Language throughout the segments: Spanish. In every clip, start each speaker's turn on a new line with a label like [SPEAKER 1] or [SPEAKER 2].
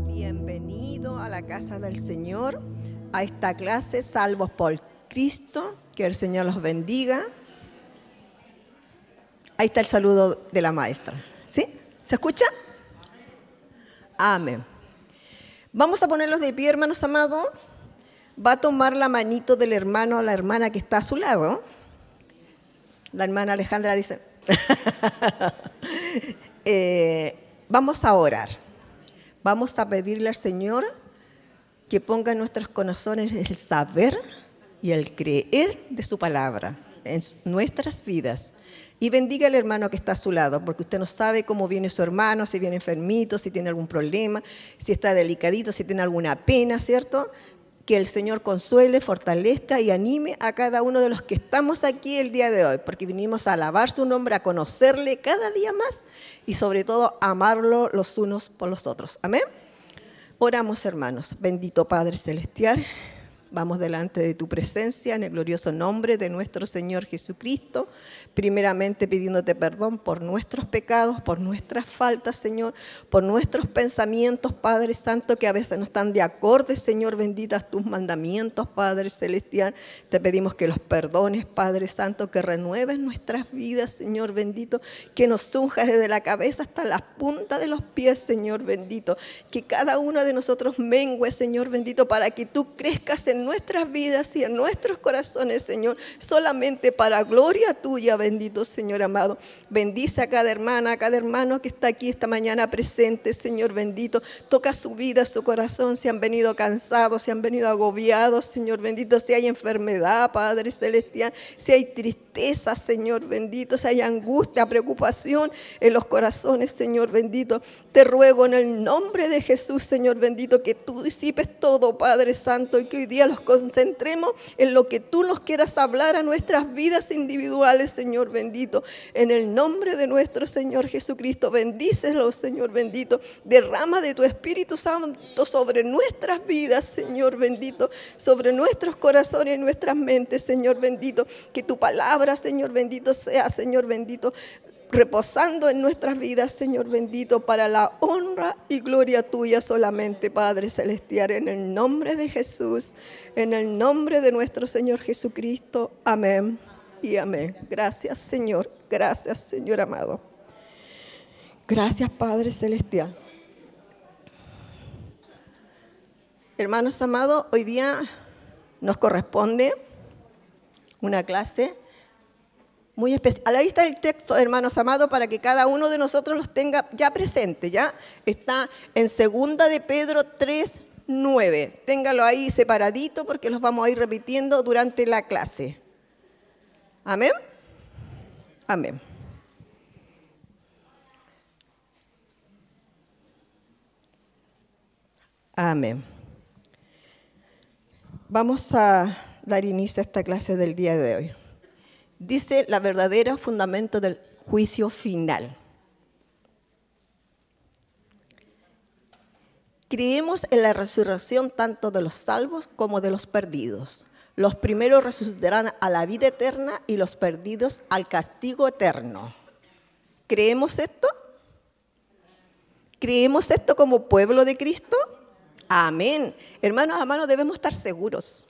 [SPEAKER 1] Bienvenido a la casa del Señor, a esta clase Salvos por Cristo. Que el Señor los bendiga. Ahí está el saludo de la maestra. ¿Sí? ¿Se escucha? Amén. Vamos a ponerlos de pie, hermanos amados. Va a tomar la manito del hermano o la hermana que está a su lado. La hermana Alejandra dice, vamos a orar. Vamos a pedirle al Señor que ponga en nuestros corazones el saber y el creer de su palabra en nuestras vidas. Y bendiga al hermano que está a su lado, porque usted no sabe cómo viene su hermano, si viene enfermito, si tiene algún problema, si está delicadito, si tiene alguna pena, ¿cierto? Que el Señor consuele, fortalezca y anime a cada uno de los que estamos aquí el día de hoy, porque vinimos a alabar su nombre, a conocerle cada día más y sobre todo amarlo los unos por los otros. Amén. Oramos, hermanos. Bendito Padre Celestial, vamos delante de tu presencia en el glorioso nombre de nuestro Señor Jesucristo, primeramente pidiéndote perdón por nuestros pecados, por nuestras faltas, Señor, por nuestros pensamientos, Padre Santo, que a veces no están de acorde, Señor, bendita tus mandamientos, Padre Celestial. Te pedimos que los perdones, Padre Santo, que renueves nuestras vidas, Señor bendito, que nos unjas desde la cabeza hasta la punta de los pies, Señor bendito, que cada uno de nosotros mengue, Señor bendito, para que tú crezcas en nuestras vidas y en nuestros corazones, Señor, solamente para gloria tuya, bendito Señor amado. Bendice a cada hermana, a cada hermano que está aquí esta mañana presente, Señor bendito. Toca su vida, su corazón, si han venido cansados, si han venido agobiados, Señor bendito, si hay enfermedad, Padre Celestial, si hay tristeza, Señor bendito, si hay angustia, preocupación en los corazones, Señor bendito. Te ruego en el nombre de Jesús, Señor bendito, que tú disipes todo, Padre Santo, y que hoy día los concentremos en lo que tú nos quieras hablar a nuestras vidas individuales, Señor bendito. En el nombre de nuestro Señor Jesucristo, bendícelo, Señor bendito. Derrama de tu Espíritu Santo sobre nuestras vidas, Señor bendito, sobre nuestros corazones y nuestras mentes, Señor bendito. Que tu palabra, Señor bendito, sea, Señor bendito, reposando en nuestras vidas, Señor bendito, para la honra y gloria tuya solamente, Padre Celestial, en el nombre de Jesús, en el nombre de nuestro Señor Jesucristo. Amén y amén. Gracias, Señor. Gracias, Señor amado. Gracias, Padre Celestial. Hermanos amados, hoy día nos corresponde una clase muy especial. A la vista del texto, hermanos amados, para que cada uno de nosotros los tenga ya presente, ¿ya? Está en 2 de Pedro 3:9. Téngalo ahí separadito porque los vamos a ir repitiendo durante la clase. Amén. Amén. Amén. Vamos a dar inicio a esta clase del día de hoy. Dice la verdadera fundamento del juicio final. Creemos en la resurrección tanto de los salvos como de los perdidos. Los primeros resucitarán a la vida eterna y los perdidos al castigo eterno. ¿Creemos esto? ¿Creemos esto como pueblo de Cristo? Amén. Hermanos, debemos estar seguros.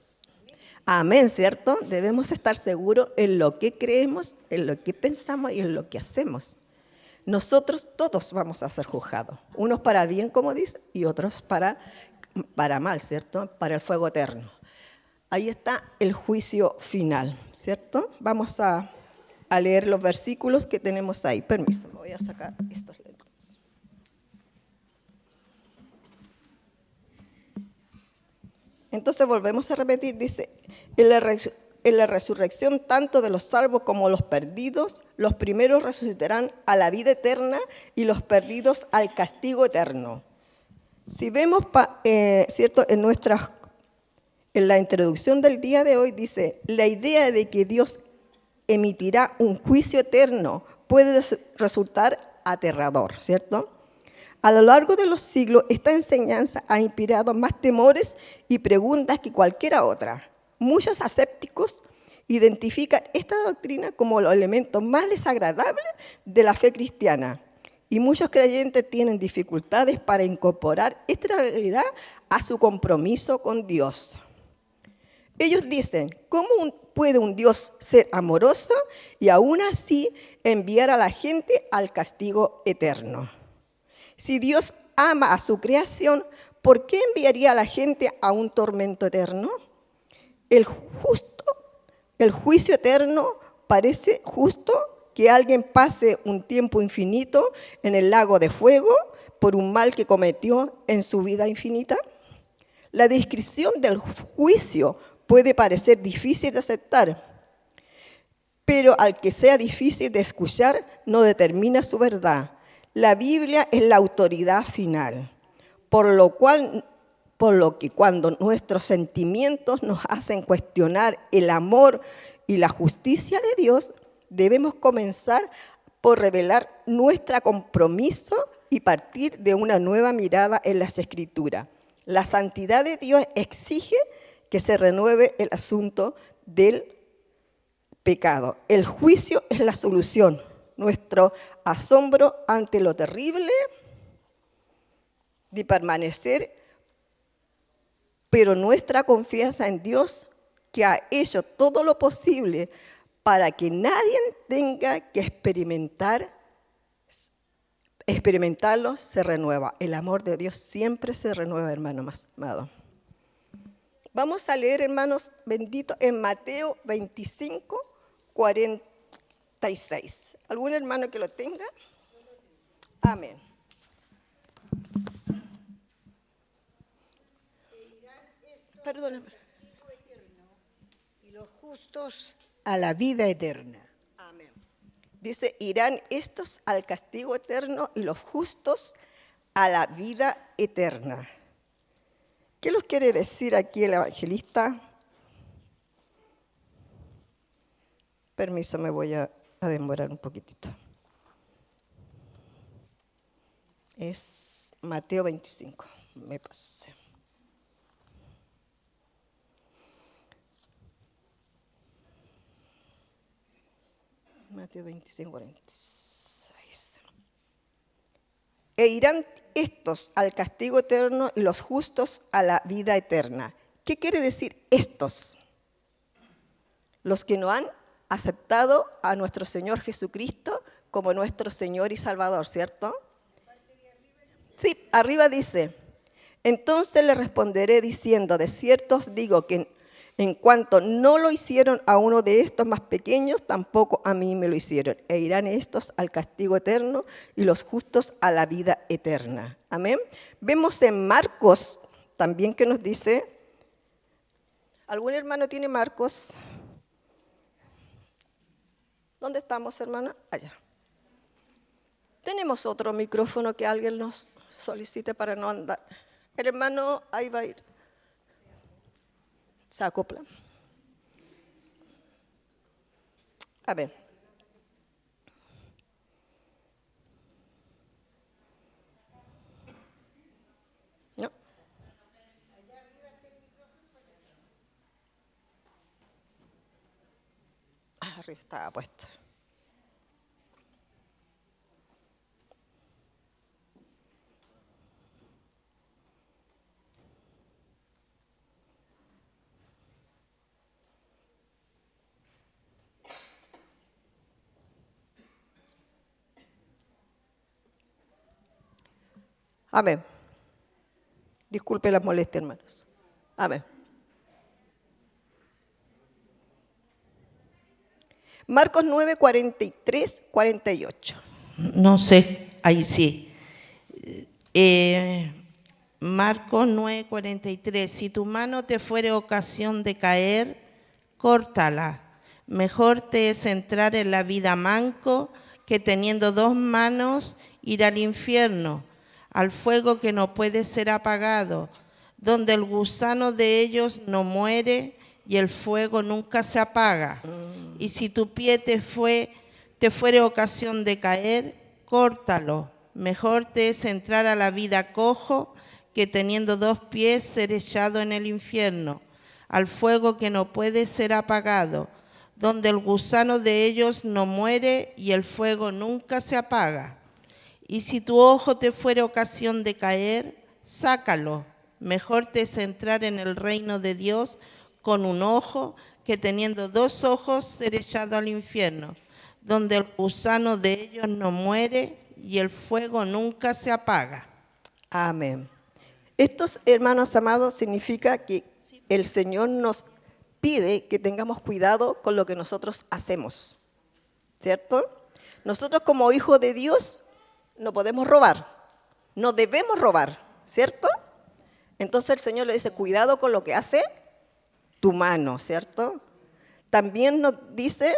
[SPEAKER 1] Amén, ¿cierto? Debemos estar seguros en lo que creemos, en lo que pensamos y en lo que hacemos. Nosotros todos vamos a ser juzgados. Unos para bien, como dice, y otros para mal, ¿cierto? Para el fuego eterno. Ahí está el juicio final, ¿cierto? Vamos a leer los versículos que tenemos ahí. Permiso, me voy a sacar estos lentes. Entonces volvemos a repetir, dice, en la resurrección tanto de los salvos como los perdidos, los primeros resucitarán a la vida eterna y los perdidos al castigo eterno. Si vemos, ¿cierto? En la introducción del día de hoy dice, la idea de que Dios emitirá un juicio eterno puede resultar aterrador, ¿cierto? A lo largo de los siglos, esta enseñanza ha inspirado más temores y preguntas que cualquier otra. Muchos escépticos identifican esta doctrina como los elementos más desagradables de la fe cristiana. Y muchos creyentes tienen dificultades para incorporar esta realidad a su compromiso con Dios. Ellos dicen, ¿cómo puede un Dios ser amoroso y aún así enviar a la gente al castigo eterno? Si Dios ama a su creación, ¿por qué enviaría a la gente a un tormento eterno? El juicio eterno parece justo que alguien pase un tiempo infinito en el lago de fuego por un mal que cometió en su vida infinita. La descripción del juicio puede parecer difícil de aceptar, pero al que sea difícil de escuchar no determina su verdad. La Biblia es la autoridad final, por lo que cuando nuestros sentimientos nos hacen cuestionar el amor y la justicia de Dios, debemos comenzar por revelar nuestro compromiso y partir de una nueva mirada en las Escrituras. La santidad de Dios exige que se renueve el asunto del pecado. El juicio es la solución. Nuestro asombro ante lo terrible de permanecer, pero nuestra confianza en Dios, que ha hecho todo lo posible para que nadie tenga que experimentarlo, se renueva. El amor de Dios siempre se renueva, hermano más amado. Vamos a leer, hermanos benditos, en Mateo 25, 46. ¿Algún hermano que lo tenga? Amén. Perdóname.
[SPEAKER 2] Y los justos a la vida eterna.
[SPEAKER 1] Amén. Dice, irán estos al castigo eterno y los justos a la vida eterna. ¿Qué nos quiere decir aquí el evangelista? Permiso, me voy a demorar un poquitito. Es Mateo 25, me pasé. Mateo 25, 46. E irán estos al castigo eterno y los justos a la vida eterna. ¿Qué quiere decir estos? Los que no han aceptado a nuestro Señor Jesucristo como nuestro Señor y Salvador, ¿cierto? Sí, arriba dice, entonces le responderé diciendo, de cierto os digo que en cuanto no lo hicieron a uno de estos más pequeños, tampoco a mí me lo hicieron. E irán estos al castigo eterno y los justos a la vida eterna. Amén. Vemos en Marcos también que nos dice, ¿algún hermano tiene Marcos? ¿Dónde estamos, hermana? Allá. Tenemos otro micrófono que alguien nos solicite para no andar. El hermano ahí va a ir. Se acopla. A ver. No. Arriba estaba puesto. Amén. Disculpe las molestias, hermanos. Amén. Marcos 9, 43, 48.
[SPEAKER 3] No sé, ahí sí. Marcos 9:43. Si tu mano te fuere ocasión de caer, córtala. Mejor te es entrar en la vida manco que teniendo dos manos ir al infierno, al fuego que no puede ser apagado, donde el gusano de ellos no muere y el fuego nunca se apaga. Y si tu pie te fuere ocasión de caer, córtalo. Mejor te es entrar a la vida cojo que teniendo dos pies ser echado en el infierno, al fuego que no puede ser apagado, donde el gusano de ellos no muere y el fuego nunca se apaga. Y si tu ojo te fuere ocasión de caer, sácalo. Mejor te es entrar en el reino de Dios con un ojo que teniendo dos ojos ser echado al infierno, donde el gusano de ellos no muere y el fuego nunca se apaga.
[SPEAKER 1] Amén. Estos, hermanos amados, significa que el Señor nos pide que tengamos cuidado con lo que nosotros hacemos, ¿cierto? Nosotros como hijos de Dios no podemos robar, no debemos robar, ¿cierto? Entonces el Señor le dice, cuidado con lo que hace tu mano, ¿cierto? También nos dice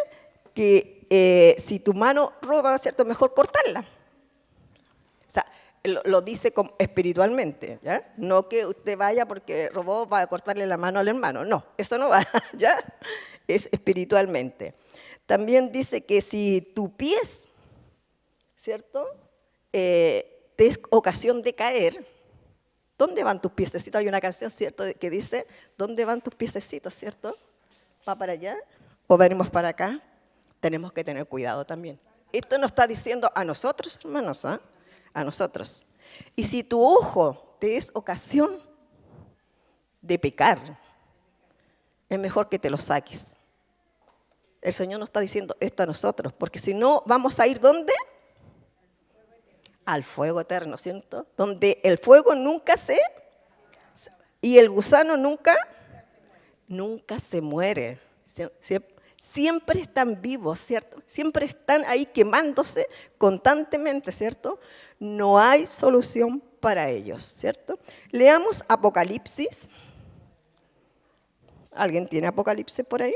[SPEAKER 1] que si tu mano roba, ¿cierto? Mejor cortarla. O sea, lo dice espiritualmente, ¿ya? No que usted vaya porque robó, va a cortarle la mano al hermano. No, eso no va, ¿ya? Es espiritualmente. También dice que si tu pie, ¿cierto? Te es ocasión de caer, ¿dónde van tus piececitos? Hay una canción, ¿cierto? Que dice, ¿dónde van tus piececitos, ¿cierto? ¿Va para allá o venimos para acá? Tenemos que tener cuidado también. Esto nos está diciendo a nosotros, hermanos, ¿ah? A nosotros. Y si tu ojo te es ocasión de pecar, es mejor que te lo saques. El Señor nos está diciendo esto a nosotros, porque si no, vamos a ir ¿dónde? Al fuego eterno, ¿cierto? Donde el fuego nunca y el gusano nunca se muere. Siempre están vivos, ¿cierto? Siempre están ahí quemándose constantemente, ¿cierto? No hay solución para ellos, ¿cierto? Leamos Apocalipsis. ¿Alguien tiene Apocalipsis por ahí?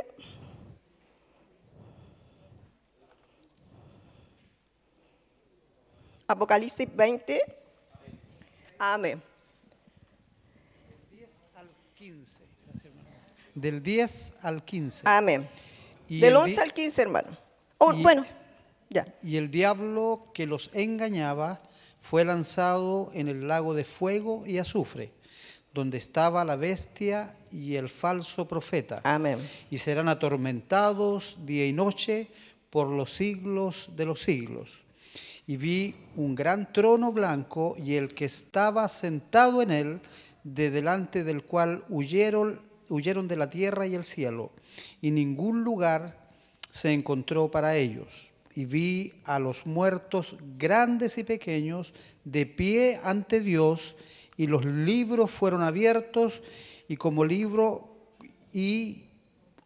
[SPEAKER 1] Apocalipsis 20. Amén.
[SPEAKER 4] Del 10 al 15.
[SPEAKER 1] Amén.
[SPEAKER 4] Y
[SPEAKER 1] Del 11 al 15, hermano. Bueno, ya.
[SPEAKER 4] Y el diablo que los engañaba fue lanzado en el lago de fuego y azufre, donde estaba la bestia y el falso profeta.
[SPEAKER 1] Amén.
[SPEAKER 4] Y serán atormentados día y noche por los siglos de los siglos. Y vi un gran trono blanco y el que estaba sentado en él, de delante del cual huyeron de la tierra y el cielo, y ningún lugar se encontró para ellos. Y vi a los muertos grandes y pequeños de pie ante Dios, y los libros fueron abiertos, y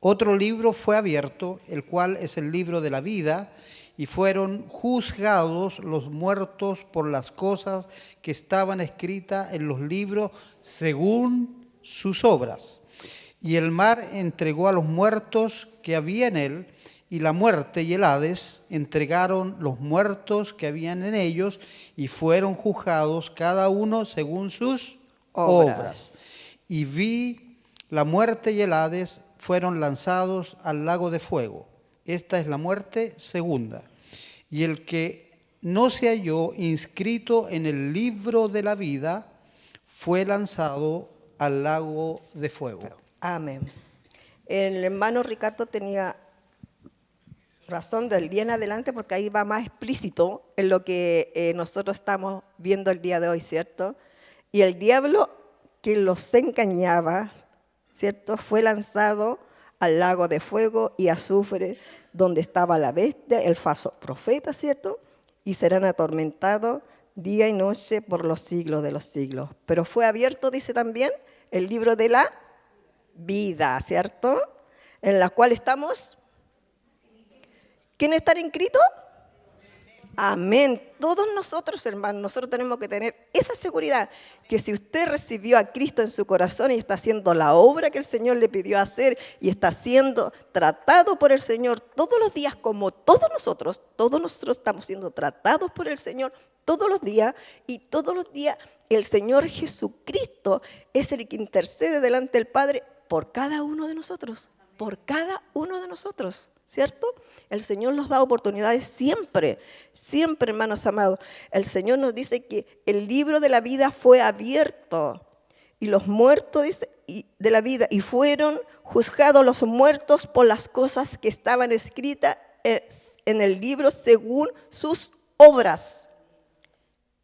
[SPEAKER 4] otro libro fue abierto, el cual es el libro de la vida, y fueron juzgados los muertos por las cosas que estaban escritas en los libros según sus obras. Y el mar entregó a los muertos que había en él, y la muerte y el Hades entregaron los muertos que habían en ellos, y fueron juzgados cada uno según sus obras. Y vi la muerte y el Hades fueron lanzados al lago de fuego. Esta es la muerte segunda. Y el que no se halló inscrito en el libro de la vida fue lanzado al lago de fuego.
[SPEAKER 1] Amén. El hermano Ricardo tenía razón del día en adelante, porque ahí va más explícito en lo que nosotros estamos viendo el día de hoy, ¿cierto? Y el diablo que los engañaba, ¿cierto?, fue lanzado al lago de fuego y azufre, donde estaba la bestia, el falso profeta, ¿cierto? Y serán atormentados día y noche por los siglos de los siglos. Pero fue abierto, dice también, el libro de la vida, ¿cierto? En la cual estamos ¿Quién está inscrito? Amén. Todos nosotros, hermanos, nosotros tenemos que tener esa seguridad que si usted recibió a Cristo en su corazón y está haciendo la obra que el Señor le pidió hacer y está siendo tratado por el Señor todos los días, como todos nosotros estamos siendo tratados por el Señor todos los días, y todos los días el Señor Jesucristo es el que intercede delante del Padre por cada uno de nosotros, ¿cierto? El Señor nos da oportunidades siempre, siempre, hermanos amados. El Señor nos dice que el libro de la vida fue abierto y los muertos, dice, de la vida, y fueron juzgados los muertos por las cosas que estaban escritas en el libro según sus obras.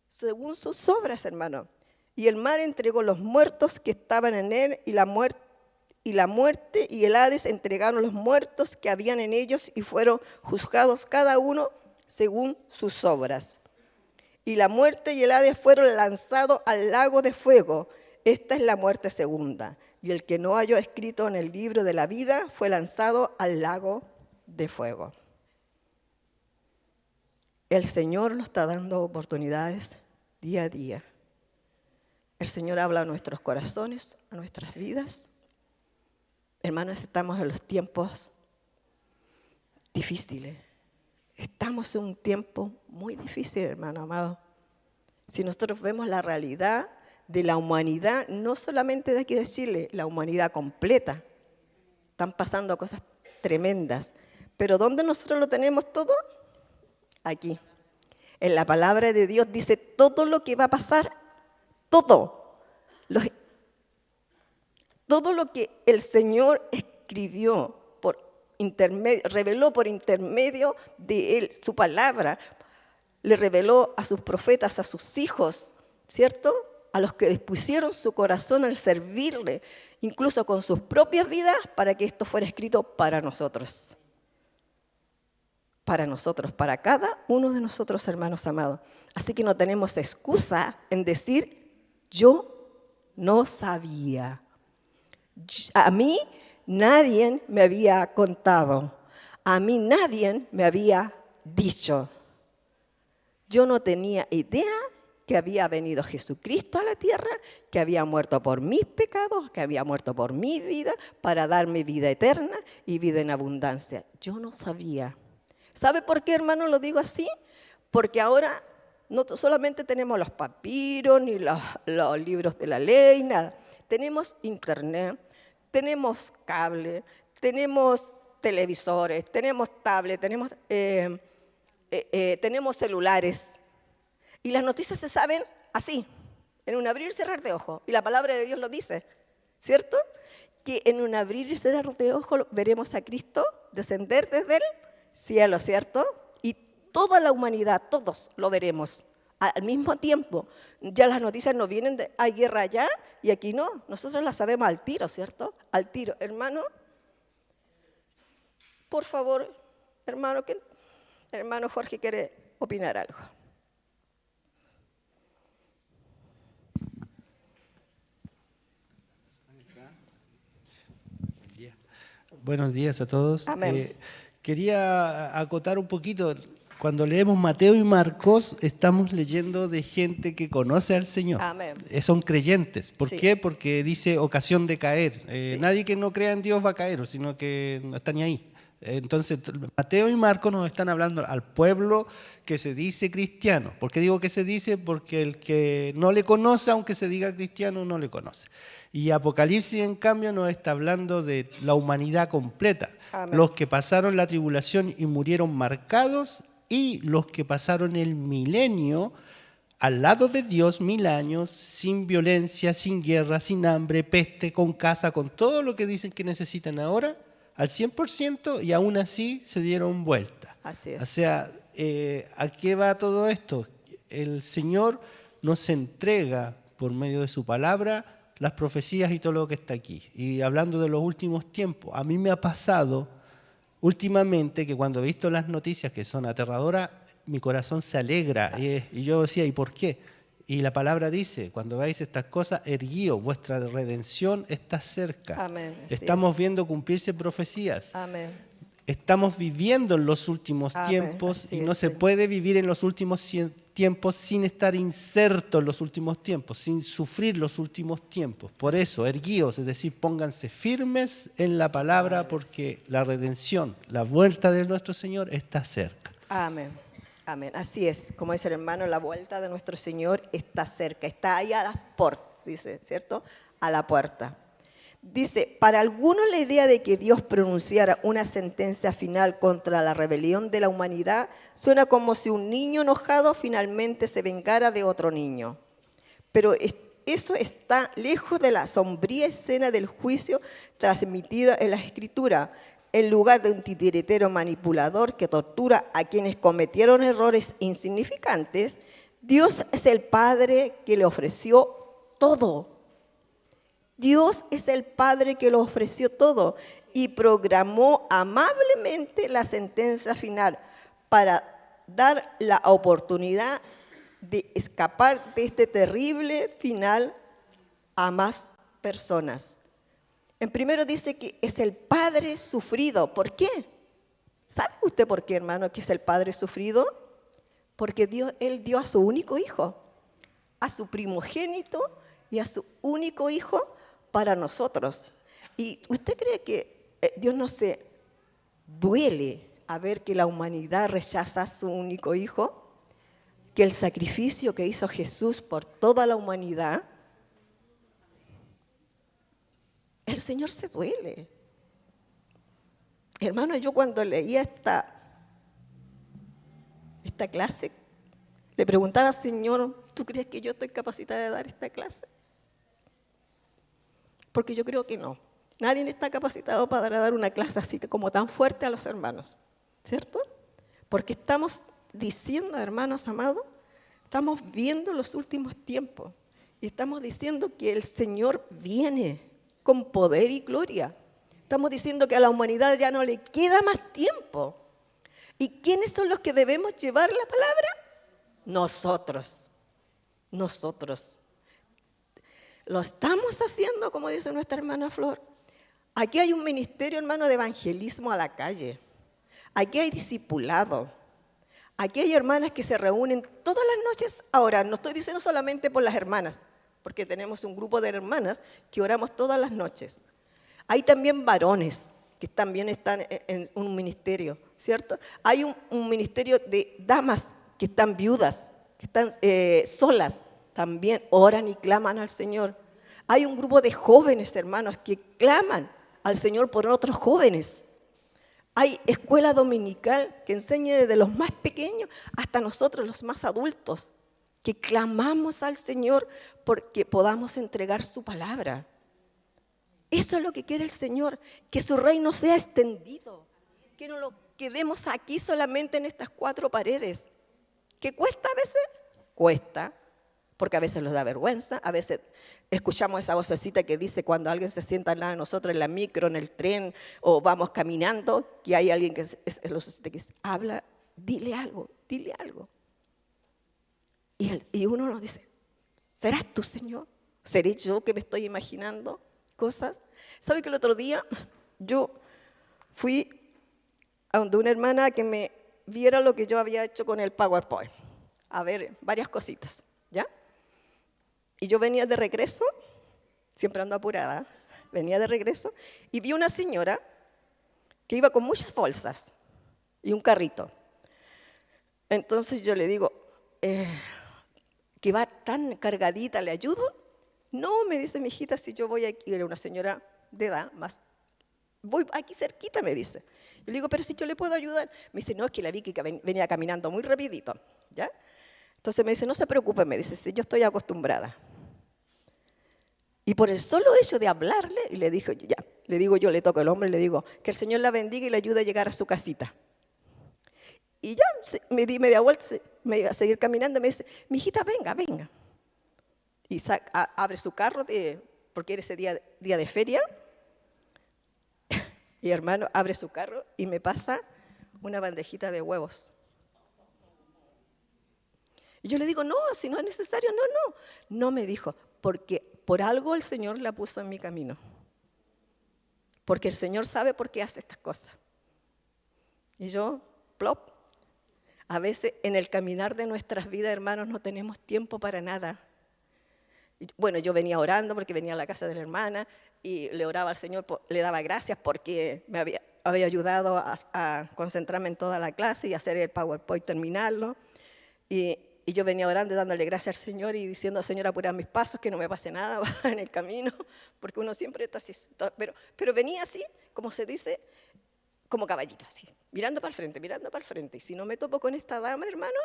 [SPEAKER 1] Según sus obras, hermano. Y el mar entregó los muertos que estaban en él, y la muerte y el Hades entregaron los muertos que habían en ellos, y fueron juzgados cada uno según sus obras. Y la muerte y el Hades fueron lanzados al lago de fuego. Esta es la muerte segunda. Y el que no halló escrito en el libro de la vida fue lanzado al lago de fuego. El Señor nos está dando oportunidades día a día. El Señor habla a nuestros corazones, a nuestras vidas. Hermanos, estamos en los tiempos difíciles. Estamos en un tiempo muy difícil, hermano amado. Si nosotros vemos la realidad de la humanidad, no solamente de aquí de Chile, la humanidad completa, están pasando cosas tremendas. Pero ¿dónde nosotros lo tenemos todo? Aquí. En la palabra de Dios dice todo lo que va a pasar, todo lo que el Señor escribió, reveló por intermedio de Él, su palabra, le reveló a sus profetas, a sus hijos, ¿cierto? A los que dispusieron su corazón al servirle, incluso con sus propias vidas, para que esto fuera escrito para nosotros. Para nosotros, para cada uno de nosotros, hermanos amados. Así que no tenemos excusa en decir, yo no sabía. A mí nadie me había contado, a mí nadie me había dicho. Yo no tenía idea que había venido Jesucristo a la tierra, que había muerto por mis pecados, que había muerto por mi vida, para darme vida eterna y vida en abundancia. Yo no sabía. ¿Sabe por qué, hermano, lo digo así? Porque ahora no solamente tenemos los papiros, ni los libros de la ley, nada. Tenemos internet, tenemos cable, tenemos televisores, tenemos tablets, tenemos celulares. Y las noticias se saben así, en un abrir y cerrar de ojos. Y la palabra de Dios lo dice, ¿cierto? Que en un abrir y cerrar de ojos veremos a Cristo descender desde el cielo, ¿cierto? Y toda la humanidad, todos lo veremos al mismo tiempo. Ya las noticias no vienen de hay guerra allá y aquí no. Nosotros las sabemos al tiro, ¿cierto? Al tiro. Hermano, por favor, hermano Jorge quiere opinar algo.
[SPEAKER 5] Buenos días a todos.
[SPEAKER 1] Amén.
[SPEAKER 5] Quería acotar un poquito. Cuando leemos Mateo y Marcos, estamos leyendo de gente que conoce al Señor.
[SPEAKER 1] Amén.
[SPEAKER 5] Son creyentes. ¿Por
[SPEAKER 1] Sí.
[SPEAKER 5] qué? Porque dice ocasión de caer.
[SPEAKER 1] Sí.
[SPEAKER 5] Nadie que no crea en Dios va a caer, sino que no está ni ahí. Entonces, Mateo y Marcos nos están hablando al pueblo que se dice cristiano. ¿Por qué digo que se dice? Porque el que no le conoce, aunque se diga cristiano, no le conoce. Y Apocalipsis, en cambio, nos está hablando de la humanidad completa.
[SPEAKER 1] Amén.
[SPEAKER 5] Los que pasaron la tribulación y murieron marcados, y los que pasaron el milenio al lado de Dios 1000 años, sin violencia, sin guerra, sin hambre, peste, con casa, con todo lo que dicen que necesitan ahora, al 100%, y aún así se dieron vuelta.
[SPEAKER 1] Así es.
[SPEAKER 5] O sea, ¿a qué va todo esto? El Señor nos entrega por medio de su palabra las profecías y todo lo que está aquí. Y hablando de los últimos tiempos, a mí me ha pasado últimamente que cuando he visto las noticias que son aterradoras, mi corazón se alegra. Y yo decía, ¿y por qué? Y la palabra dice, cuando veáis estas cosas, erguíos, vuestra redención está cerca.
[SPEAKER 1] Amén, así
[SPEAKER 5] Estamos
[SPEAKER 1] es.
[SPEAKER 5] viendo cumplirse profecías.
[SPEAKER 1] Amén.
[SPEAKER 5] estamos viviendo en los últimos
[SPEAKER 1] Amén,
[SPEAKER 5] tiempos
[SPEAKER 1] así
[SPEAKER 5] y no
[SPEAKER 1] es,
[SPEAKER 5] se
[SPEAKER 1] Señor.
[SPEAKER 5] puede vivir en los últimos tiempos sin estar inserto en los últimos tiempos, sin sufrir los últimos tiempos. Por eso, erguíos, es decir, pónganse firmes en la palabra porque la redención, la vuelta de nuestro Señor está cerca.
[SPEAKER 1] Amén. Amén. Así es, como dice el hermano, la vuelta de nuestro Señor está cerca, está ahí a las puertas, dice, ¿cierto? A la puerta. Dice, para algunos la idea de que Dios pronunciara una sentencia final contra la rebelión de la humanidad suena como si un niño enojado finalmente se vengara de otro niño. Pero eso está lejos de la sombría escena del juicio transmitida en la Escritura. En lugar de un titiritero manipulador que tortura a quienes cometieron errores insignificantes, Dios es el Padre que le ofreció todo. Dios es el Padre que le ofreció todo y programó amablemente la sentencia final para dar la oportunidad de escapar de este terrible final a más personas. En primero dice que es el Padre sufrido. ¿Por qué? ¿Sabe usted por qué, hermano, que es el Padre sufrido? Porque Él dio a su único hijo, a su primogénito y a su único hijo para nosotros. ¿Y usted cree que Dios no se duele a ver que la humanidad rechaza a su único hijo? Que el sacrificio que hizo Jesús por toda la humanidad, el Señor se duele. Hermano, yo cuando leía esta clase, le preguntaba al Señor, ¿tú crees que yo estoy capacitada de dar esta clase? Porque yo creo que no. Nadie está capacitado para dar una clase así como tan fuerte a los hermanos, ¿cierto? Porque estamos diciendo, hermanos amados, estamos viendo los últimos tiempos y estamos diciendo que el Señor viene con poder y gloria. Estamos diciendo que a la humanidad ya no le queda más tiempo. ¿Y quiénes son los que debemos llevar la palabra? Nosotros. Nosotros. Lo estamos haciendo, como dice nuestra hermana Flor. Aquí hay un ministerio, hermano, de evangelismo a la calle. Aquí hay discipulado. Aquí hay hermanas que se reúnen todas las noches a orar. No estoy diciendo solamente por las hermanas, porque tenemos un grupo de hermanas que oramos todas las noches. Hay también varones que también están en un ministerio, ¿cierto? Hay un ministerio de damas que están viudas, que están solas, también oran y claman al Señor. Hay un grupo de jóvenes, hermanos, que claman al Señor por otros jóvenes. Hay escuela dominical que enseña desde los más pequeños hasta nosotros, los más adultos, que clamamos al Señor porque podamos entregar su palabra. Eso es lo que quiere el Señor, que su reino sea extendido, que no lo quedemos aquí solamente en estas 4 paredes. ¿Qué cuesta a veces? Cuesta, porque a veces nos da vergüenza, a veces escuchamos esa vocecita que dice cuando alguien se sienta al lado de nosotros en la micro, en el tren, o vamos caminando, que hay alguien que habla, dile algo, dile algo. Y uno nos dice, ¿serás tú, Señor? ¿Seré yo que me estoy imaginando cosas? ¿Sabe que el otro día yo fui a donde una hermana que me viera lo que yo había hecho con el PowerPoint? A ver, varias cositas, ¿ya? Y yo venía de regreso, siempre ando apurada, venía de regreso, y vi una señora que iba con muchas bolsas y un carrito. Entonces yo le digo, que va tan cargadita, ¿le ayudo? No, me dice mi hijita, si yo voy aquí, era una señora de edad, más, voy aquí cerquita, me dice. Yo le digo, pero si yo le puedo ayudar. Me dice, no, es que la vi que venía caminando muy rapidito, ¿ya? Entonces me dice, no se preocupe, me dice, si yo estoy acostumbrada. Y por el solo hecho de hablarle, y le digo, ya, le digo yo, le toco el hombro y le digo, que el Señor la bendiga y le ayude a llegar a su casita. Y ya me di media vuelta, me iba a seguir caminando, y me dice, mi hijita, venga, venga. Y abre su carro, porque era ese día de feria. Y hermano, abre su carro y me pasa una bandejita de huevos. Y yo le digo, no, si no es necesario, no. No, me dijo, porque por algo el Señor la puso en mi camino. Porque el Señor sabe por qué hace estas cosas. Y yo, plop. A veces en el caminar de nuestras vidas, hermanos, no tenemos tiempo para nada. Bueno, yo venía orando porque venía a la casa de la hermana y le oraba al Señor, le daba gracias porque me había ayudado a concentrarme en toda la clase y hacer el PowerPoint, terminarlo. Y yo venía orando y dándole gracias al Señor y diciendo, Señor, apura mis pasos, que no me pase nada en el camino, porque uno siempre está así. Pero venía así, como se dice, como caballito, así, mirando para el frente. Y si no me topo con esta dama, hermano,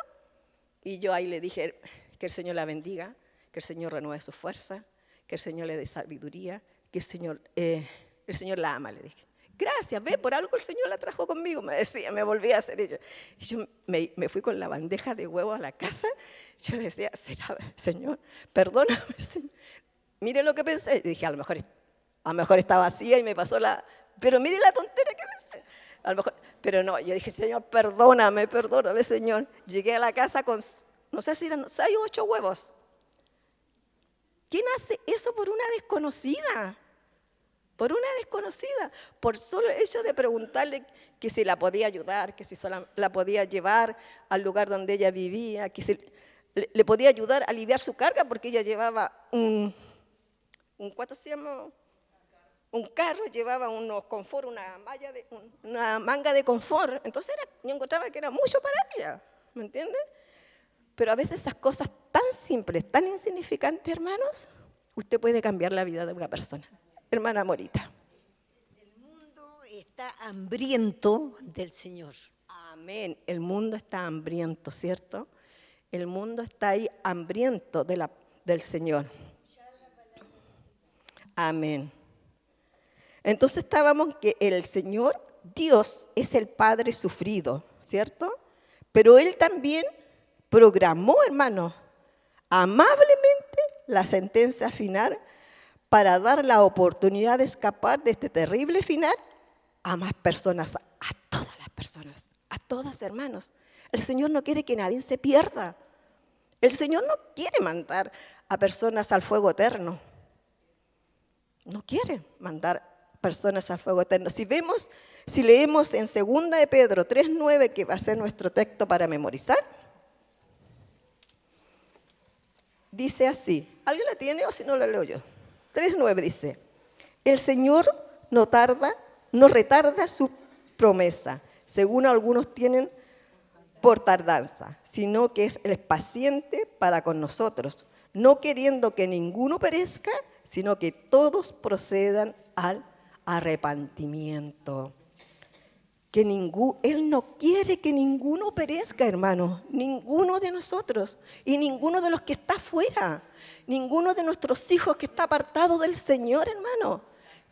[SPEAKER 1] y yo ahí le dije que el Señor la bendiga, que el Señor renueve su fuerza, que el Señor le dé sabiduría, que el Señor la ama, le dije. Gracias, ve, por algo el Señor la trajo conmigo, me decía, me volví a hacer ella. Y yo me fui con la bandeja de huevos a la casa, yo decía, Señor, perdóname, Señor. Mire lo que pensé, y dije, a lo mejor está vacía y me pasó pero mire la tontera que pensé. A lo mejor, pero no, yo dije, Señor, perdóname, Señor. Llegué a la casa con, no sé si eran 6 o 8 huevos. ¿Quién hace eso por una desconocida? Por una desconocida, por solo el hecho de preguntarle que si la podía ayudar, que si la podía llevar al lugar donde ella vivía, que si le podía ayudar a aliviar su carga, porque ella llevaba ¿cuánto se llama? Un carro, llevaba unos confort, una manga de confort. Entonces yo encontraba que era mucho para ella, ¿me entiendes? Pero a veces esas cosas tan simples, tan insignificantes, hermanos, usted puede cambiar la vida de una persona. Hermana Morita.
[SPEAKER 2] El mundo está hambriento del Señor.
[SPEAKER 1] Amén. El mundo está hambriento, ¿cierto? El mundo está ahí hambriento del Señor. Amén. Entonces estábamos que el Señor, Dios, es el Padre sufrido, ¿cierto? Pero Él también programó, hermanos, amablemente la sentencia final para dar la oportunidad de escapar de este terrible final a más personas, a todas las personas, a todas, hermanos. El Señor no quiere que nadie se pierda. El Señor no quiere mandar a personas al fuego eterno. No quiere mandar personas al fuego eterno. Si leemos en 2 de Pedro 3:9, que va a ser nuestro texto para memorizar, dice así. ¿Alguien la tiene o si no la leo yo? 3:9 dice, el Señor no retarda su promesa, según algunos tienen por tardanza, sino que es paciente para con nosotros, no queriendo que ninguno perezca, sino que todos procedan al arrepentimiento. Él no quiere que ninguno perezca, hermano, ninguno de nosotros y ninguno de los que está afuera, ninguno de nuestros hijos que está apartado del Señor, hermano.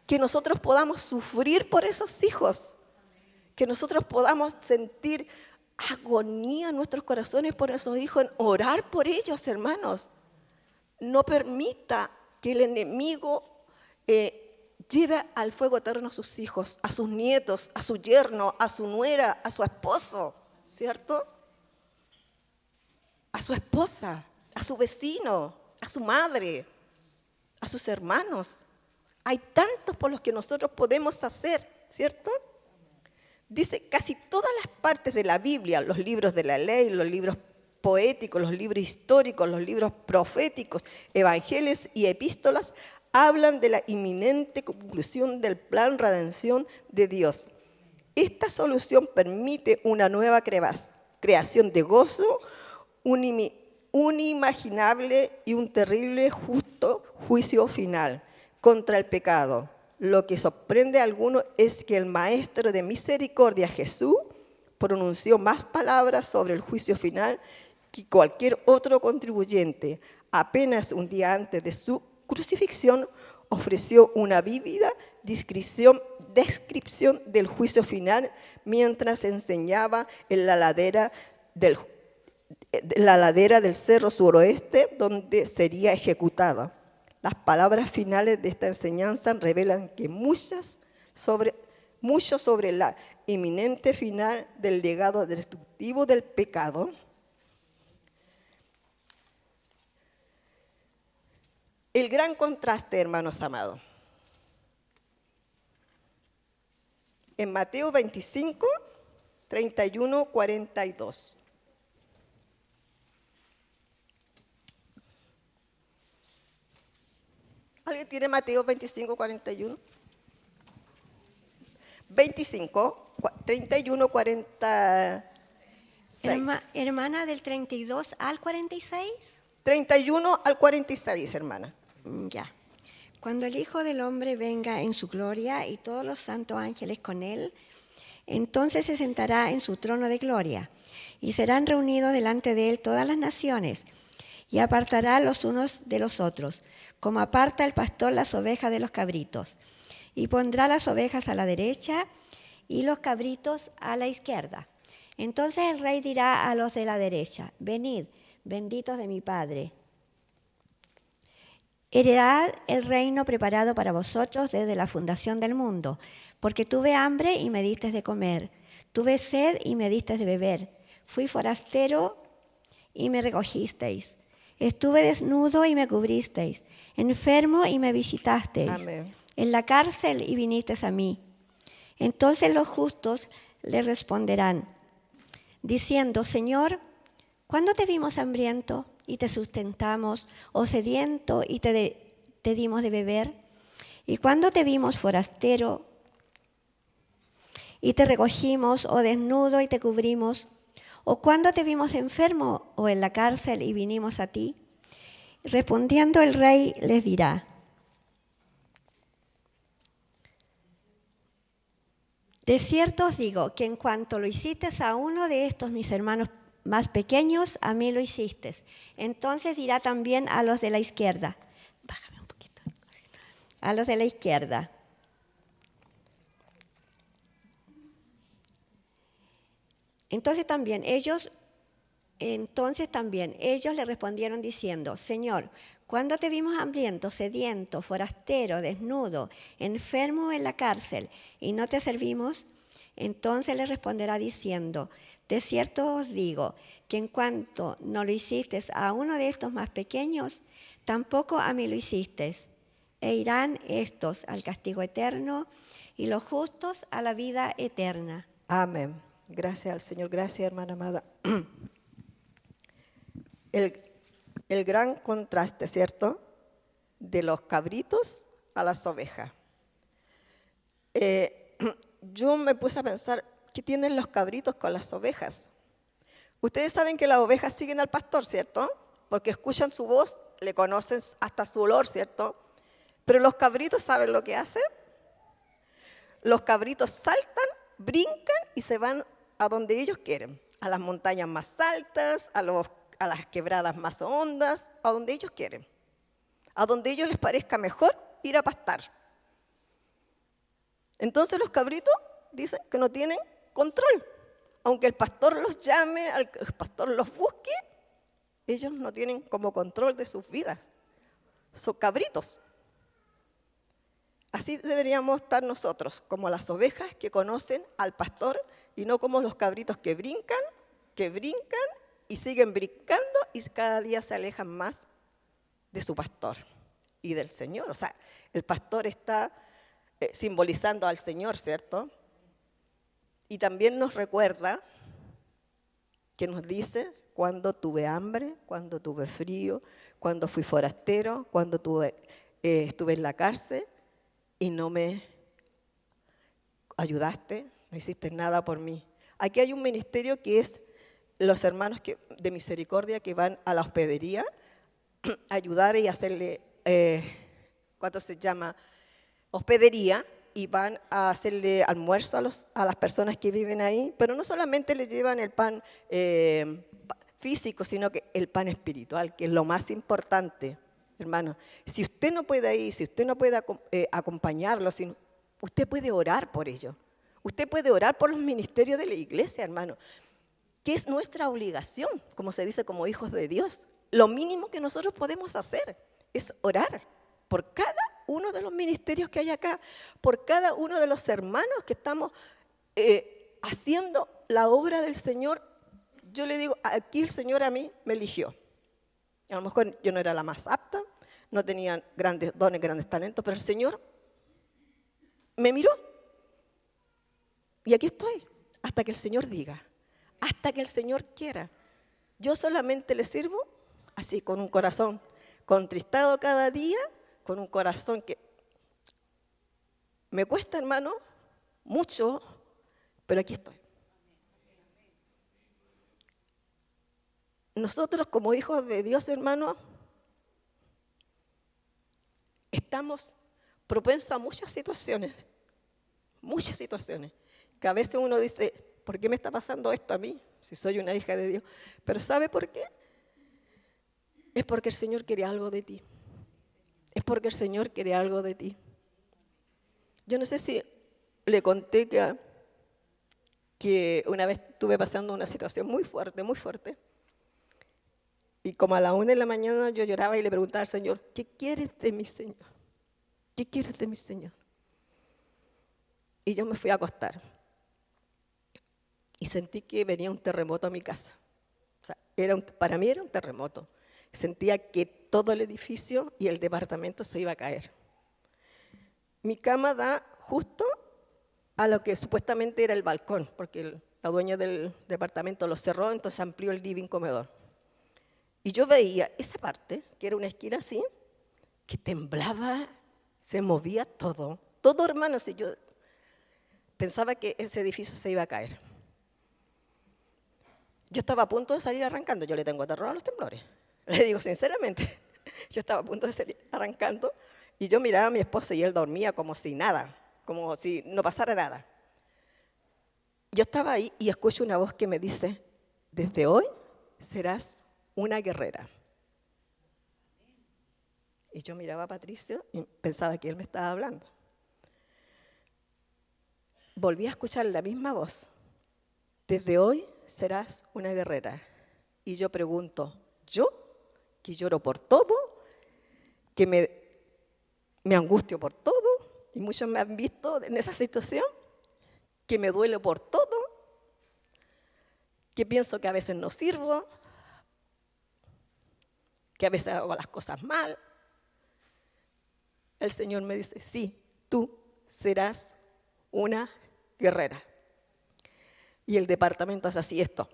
[SPEAKER 1] Que nosotros podamos sufrir por esos hijos, que nosotros podamos sentir agonía en nuestros corazones por esos hijos, en orar por ellos, hermanos. No permita que el enemigo lleve al fuego eterno a sus hijos, a sus nietos, a su yerno, a su nuera, a su esposo, ¿cierto? A su esposa, a su vecino, a su madre, a sus hermanos. Hay tantos por los que nosotros podemos hacer, ¿cierto? Dice casi todas las partes de la Biblia, los libros de la ley, los libros poéticos, los libros históricos, los libros proféticos, evangelios y epístolas, hablan de la inminente conclusión del plan redención de Dios. Esta solución permite una nueva creación de gozo, un inimaginable y un terrible justo juicio final contra el pecado. Lo que sorprende a algunos es que el Maestro de Misericordia, Jesús, pronunció más palabras sobre el juicio final que cualquier otro contribuyente. Apenas un día antes de su crucifixión, ofreció una vívida descripción del juicio final mientras enseñaba en la ladera del cerro suroeste donde sería ejecutada. Las palabras finales de esta enseñanza revelan que mucho sobre la inminente final del legado destructivo del pecado. El gran contraste, hermanos amados. En Mateo 25, 31, 42. ¿Alguien tiene Mateo 25, 41? 25, 31, 46.
[SPEAKER 6] Hermana, del 32 al 46.
[SPEAKER 1] 31 al 46, hermana.
[SPEAKER 6] Ya. Cuando el Hijo del Hombre venga en su gloria y todos los santos ángeles con él, entonces se sentará en su trono de gloria y serán reunidos delante de él todas las naciones y apartará los unos de los otros, como aparta el pastor las ovejas de los cabritos, y pondrá las ovejas a la derecha y los cabritos a la izquierda. Entonces el rey dirá a los de la derecha: venid, benditos de mi Padre, heredad el reino preparado para vosotros desde la fundación del mundo, porque tuve hambre y me diste de comer, tuve sed y me diste de beber, fui forastero y me recogisteis, estuve desnudo y me cubristeis, enfermo y me visitasteis,
[SPEAKER 1] Amén.
[SPEAKER 6] en la cárcel y vinisteis a mí. Entonces los justos le responderán, diciendo: Señor, ¿cuándo te vimos hambriento y te sustentamos, o sediento y te dimos de beber? ¿Y cuándo te vimos forastero y te recogimos, o desnudo y te cubrimos? ¿O cuándo te vimos enfermo o en la cárcel y vinimos a ti? Respondiendo el rey les dirá: de cierto os digo que en cuanto lo hiciste a uno de estos mis hermanos más pequeños, a mí lo hiciste. Entonces dirá también a los de la izquierda, bájame un poquito, a los de la izquierda: entonces también ellos le respondieron diciendo: Señor, ¿cuándo te vimos hambriento, sediento, forastero, desnudo, enfermo en la cárcel, y no te servimos? Entonces le responderá diciendo: de cierto os digo que en cuanto no lo hiciste a uno de estos más pequeños, tampoco a mí lo hiciste. E irán estos al castigo eterno y los justos a la vida eterna.
[SPEAKER 1] Amén. Gracias al Señor. Gracias, hermana amada. El gran contraste, ¿cierto?, de los cabritos a las ovejas. Yo me puse a pensar, ¿qué tienen los cabritos con las ovejas? Ustedes saben que las ovejas siguen al pastor, ¿cierto? Porque escuchan su voz, le conocen hasta su olor, ¿cierto? Pero los cabritos, ¿saben lo que hacen? Los cabritos saltan, brincan y se van a donde ellos quieren, a las montañas más altas, a las quebradas más hondas, a donde ellos quieren, a donde ellos les parezca mejor ir a pastar. Entonces los cabritos dicen que no tienen control. Aunque el pastor los llame, el pastor los busque, ellos no tienen como control de sus vidas. Son cabritos. Así deberíamos estar nosotros, como las ovejas que conocen al pastor y no como los cabritos que brincan y siguen brincando y cada día se alejan más de su pastor y del Señor. O sea, el pastor está simbolizando al Señor, ¿cierto? Y también nos recuerda que nos dice cuando tuve hambre, cuando tuve frío, cuando fui forastero, cuando estuve en la cárcel y no me ayudaste, no hiciste nada por mí. Aquí hay un ministerio que es los hermanos de misericordia que van a la hospedería a ayudar y hacerle, ¿cuánto se llama? Hospedería, y van a hacerle almuerzo a las personas que viven ahí, pero no solamente les llevan el pan físico, sino que el pan espiritual, que es lo más importante, hermano. Si usted no puede ir, si usted no puede acompañarlos, usted puede orar por ellos. Usted puede orar por los ministerios de la iglesia, hermano, que es nuestra obligación, como se dice, como hijos de Dios. Lo mínimo que nosotros podemos hacer es orar por cada uno de los ministerios que hay acá, por cada uno de los hermanos que estamos haciendo la obra del Señor. Yo le digo, aquí el Señor a mí me eligió. A lo mejor yo no era la más apta, no tenía grandes dones, grandes talentos, pero el Señor me miró. Y aquí estoy, hasta que el Señor diga, hasta que el Señor quiera. Yo solamente le sirvo así, con un corazón contristado cada día, con un corazón que me cuesta, hermano, mucho, pero aquí estoy. Nosotros como hijos de Dios, hermano, estamos propensos a muchas situaciones, que a veces uno dice, ¿por qué me está pasando esto a mí? Si soy una hija de Dios. Pero ¿sabe por qué? Es porque el Señor quiere algo de ti. Es porque el Señor quiere algo de ti. Yo no sé si le conté que una vez estuve pasando una situación muy fuerte, muy fuerte. Y como a la 1 de la mañana yo lloraba y le preguntaba al Señor, ¿qué quieres de mi Señor? ¿Qué quieres de mi Señor? Y yo me fui a acostar. Y sentí que venía un terremoto a mi casa. O sea, para mí era un terremoto. Sentía que todo el edificio y el departamento se iba a caer. Mi cama da justo a lo que supuestamente era el balcón, porque la dueña del departamento lo cerró, entonces amplió el living comedor. Y yo veía esa parte, que era una esquina así, que temblaba, se movía todo. Todo, hermano, si yo pensaba que ese edificio se iba a caer. Yo estaba a punto de salir arrancando. Yo le tengo terror a los temblores. Le digo sinceramente. Yo estaba a punto de salir arrancando y yo miraba a mi esposo y él dormía como si nada, como si no pasara nada. Yo estaba ahí y escucho una voz que me dice, desde hoy serás una guerrera. Y yo miraba a Patricio y pensaba que él me estaba hablando. Volví a escuchar la misma voz. Desde hoy serás una guerrera. Y yo pregunto, ¿yo? Que lloro por todo, que me angustio por todo, y muchos me han visto en esa situación, que me duele por todo, que pienso que a veces no sirvo, que a veces hago las cosas mal. El Señor me dice, sí, tú serás una guerrera. Y el departamento hace así esto,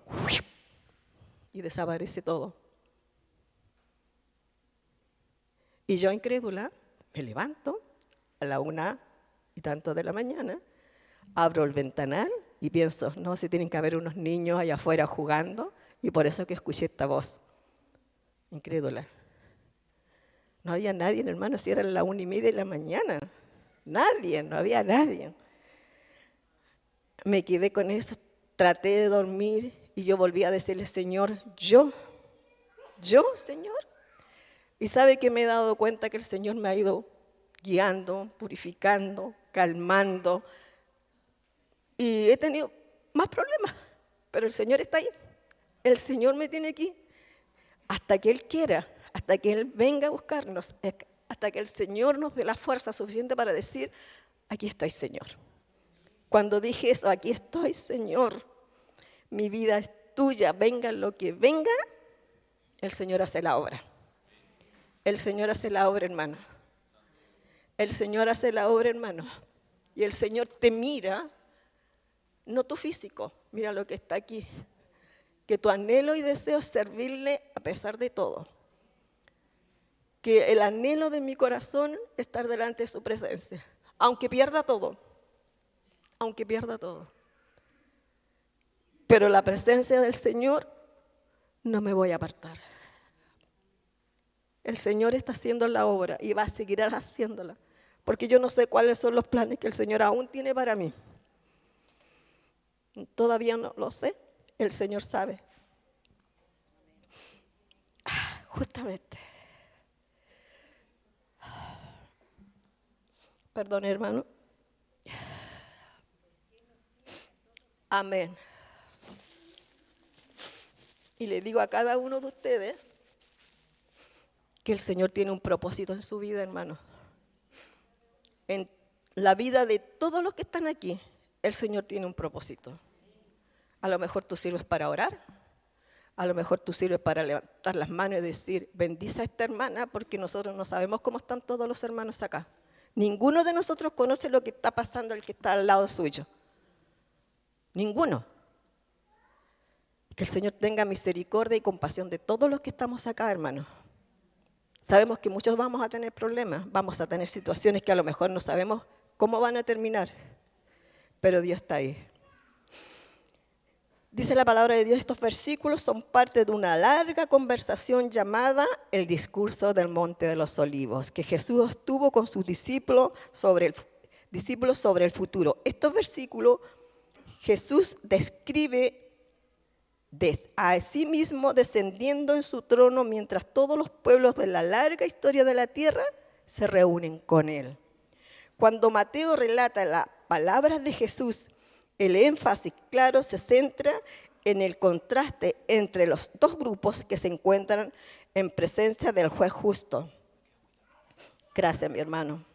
[SPEAKER 1] y desaparece todo. Y yo, incrédula, me levanto a la 1 y tanto de la mañana, abro el ventanal y pienso, no, si tienen que haber unos niños allá afuera jugando, y por eso que escuché esta voz. Incrédula. No había nadie, hermano, si era la 1:30 de la mañana. Nadie, no había nadie. Me quedé con eso, traté de dormir y yo volví a decirle, Señor, yo, Señor. Y sabe que me he dado cuenta que el Señor me ha ido guiando, purificando, calmando. Y he tenido más problemas, pero el Señor está ahí. El Señor me tiene aquí hasta que Él quiera, hasta que Él venga a buscarnos, hasta que el Señor nos dé la fuerza suficiente para decir, aquí estoy, Señor. Cuando dije eso, aquí estoy, Señor, mi vida es tuya, venga lo que venga, el Señor hace la obra. El Señor hace la obra, hermano. El Señor hace la obra, hermano. Y el Señor te mira, no tu físico, mira lo que está aquí. Que tu anhelo y deseo es servirle a pesar de todo. Que el anhelo de mi corazón es estar delante de su presencia, aunque pierda todo. Aunque pierda todo. Pero la presencia del Señor no me voy a apartar. El Señor está haciendo la obra y va a seguir haciéndola, porque yo no sé cuáles son los planes que el Señor aún tiene para mí. Todavía no lo sé, el Señor sabe. Justamente. Perdón, hermano. Amén. Y le digo a cada uno de ustedes que el Señor tiene un propósito en su vida, hermano. En la vida de todos los que están aquí, el Señor tiene un propósito. A lo mejor tú sirves para orar, a lo mejor tú sirves para levantar las manos y decir, bendice a esta hermana, porque nosotros no sabemos cómo están todos los hermanos acá. Ninguno de nosotros conoce lo que está pasando el que está al lado suyo. Ninguno. Que el Señor tenga misericordia y compasión de todos los que estamos acá, hermanos. Sabemos que muchos vamos a tener problemas, vamos a tener situaciones que a lo mejor no sabemos cómo van a terminar, pero Dios está ahí. Dice la palabra de Dios, estos versículos son parte de una larga conversación llamada el discurso del Monte de los Olivos, que Jesús tuvo con sus discípulos sobre el futuro. Estos versículos Jesús describe a sí mismo descendiendo en su trono mientras todos los pueblos de la larga historia de la tierra se reúnen con él. Cuando Mateo relata las palabras de Jesús, el énfasis claro se centra en el contraste entre los dos grupos que se encuentran en presencia del juez justo. Gracias, mi hermano.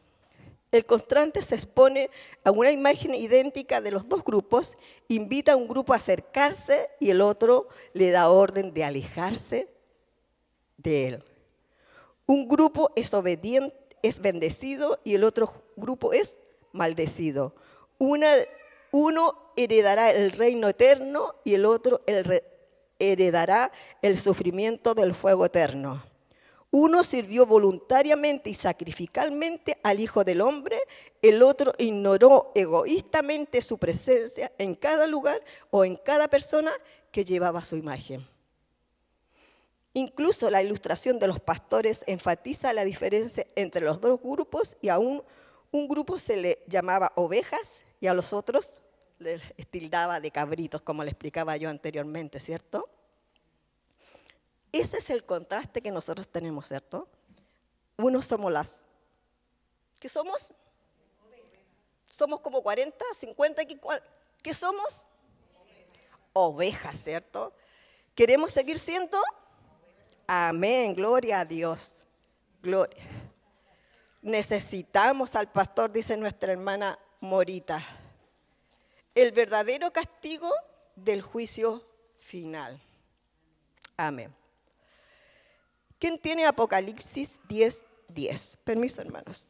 [SPEAKER 1] El contraste se expone a una imagen idéntica de los dos grupos, invita a un grupo a acercarse y el otro le da orden de alejarse de él. Un grupo es obediente, es bendecido y el otro grupo es maldecido. Uno heredará el reino eterno y el otro heredará el sufrimiento del fuego eterno. Uno sirvió voluntariamente y sacrificalmente al Hijo del Hombre, el otro ignoró egoístamente su presencia en cada lugar o en cada persona que llevaba su imagen. Incluso la ilustración de los pastores enfatiza la diferencia entre los dos grupos y a un grupo se le llamaba ovejas y a los otros les tildaba de cabritos, como le explicaba yo anteriormente, ¿cierto? Ese es el contraste que nosotros tenemos, ¿cierto? Unos somos las... ¿Qué somos? Somos como 40, 50, ¿qué somos? Ovejas, ¿cierto? ¿Queremos seguir siendo? Amén, gloria a Dios. Gloria. Necesitamos al pastor, dice nuestra hermana Morita, el verdadero castigo del juicio final. Amén. ¿Quién tiene Apocalipsis 10:10? Permiso, hermanos.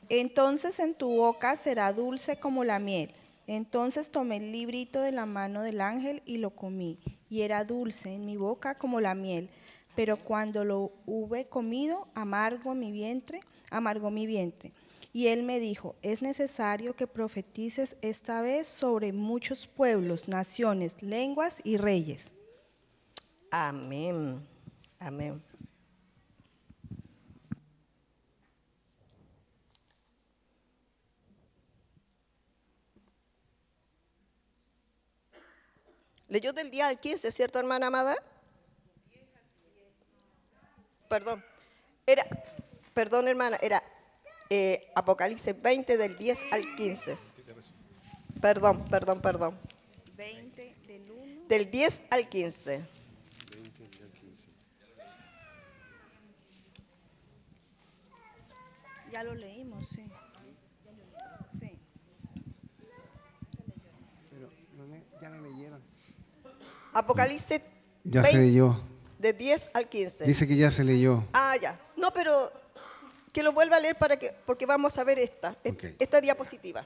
[SPEAKER 7] Entonces en tu boca será dulce como la miel. Entonces tomé el librito de la mano del ángel y lo comí, y era dulce en mi boca como la miel. Pero cuando lo hube comido, amargó mi vientre. Y él me dijo, es necesario que profetices esta vez sobre muchos pueblos, naciones, lenguas y reyes.
[SPEAKER 1] Amén. Amén. Leyó del 10 al 15, ¿cierto, hermana amada? Perdón, hermana, era Apocalipsis 20 del 10 al 15. Perdón.
[SPEAKER 7] 20 del 1.
[SPEAKER 1] Del 10 al 15.
[SPEAKER 7] Ya lo leímos, sí. Sí.
[SPEAKER 8] Pero ya lo leyeron.
[SPEAKER 1] Apocalipsis
[SPEAKER 8] Ya
[SPEAKER 1] 20,
[SPEAKER 8] se leyó.
[SPEAKER 1] de 10 al 15.
[SPEAKER 8] Dice que ya se leyó.
[SPEAKER 1] Ah, ya. No, pero que lo vuelva a leer porque vamos a ver esta diapositiva.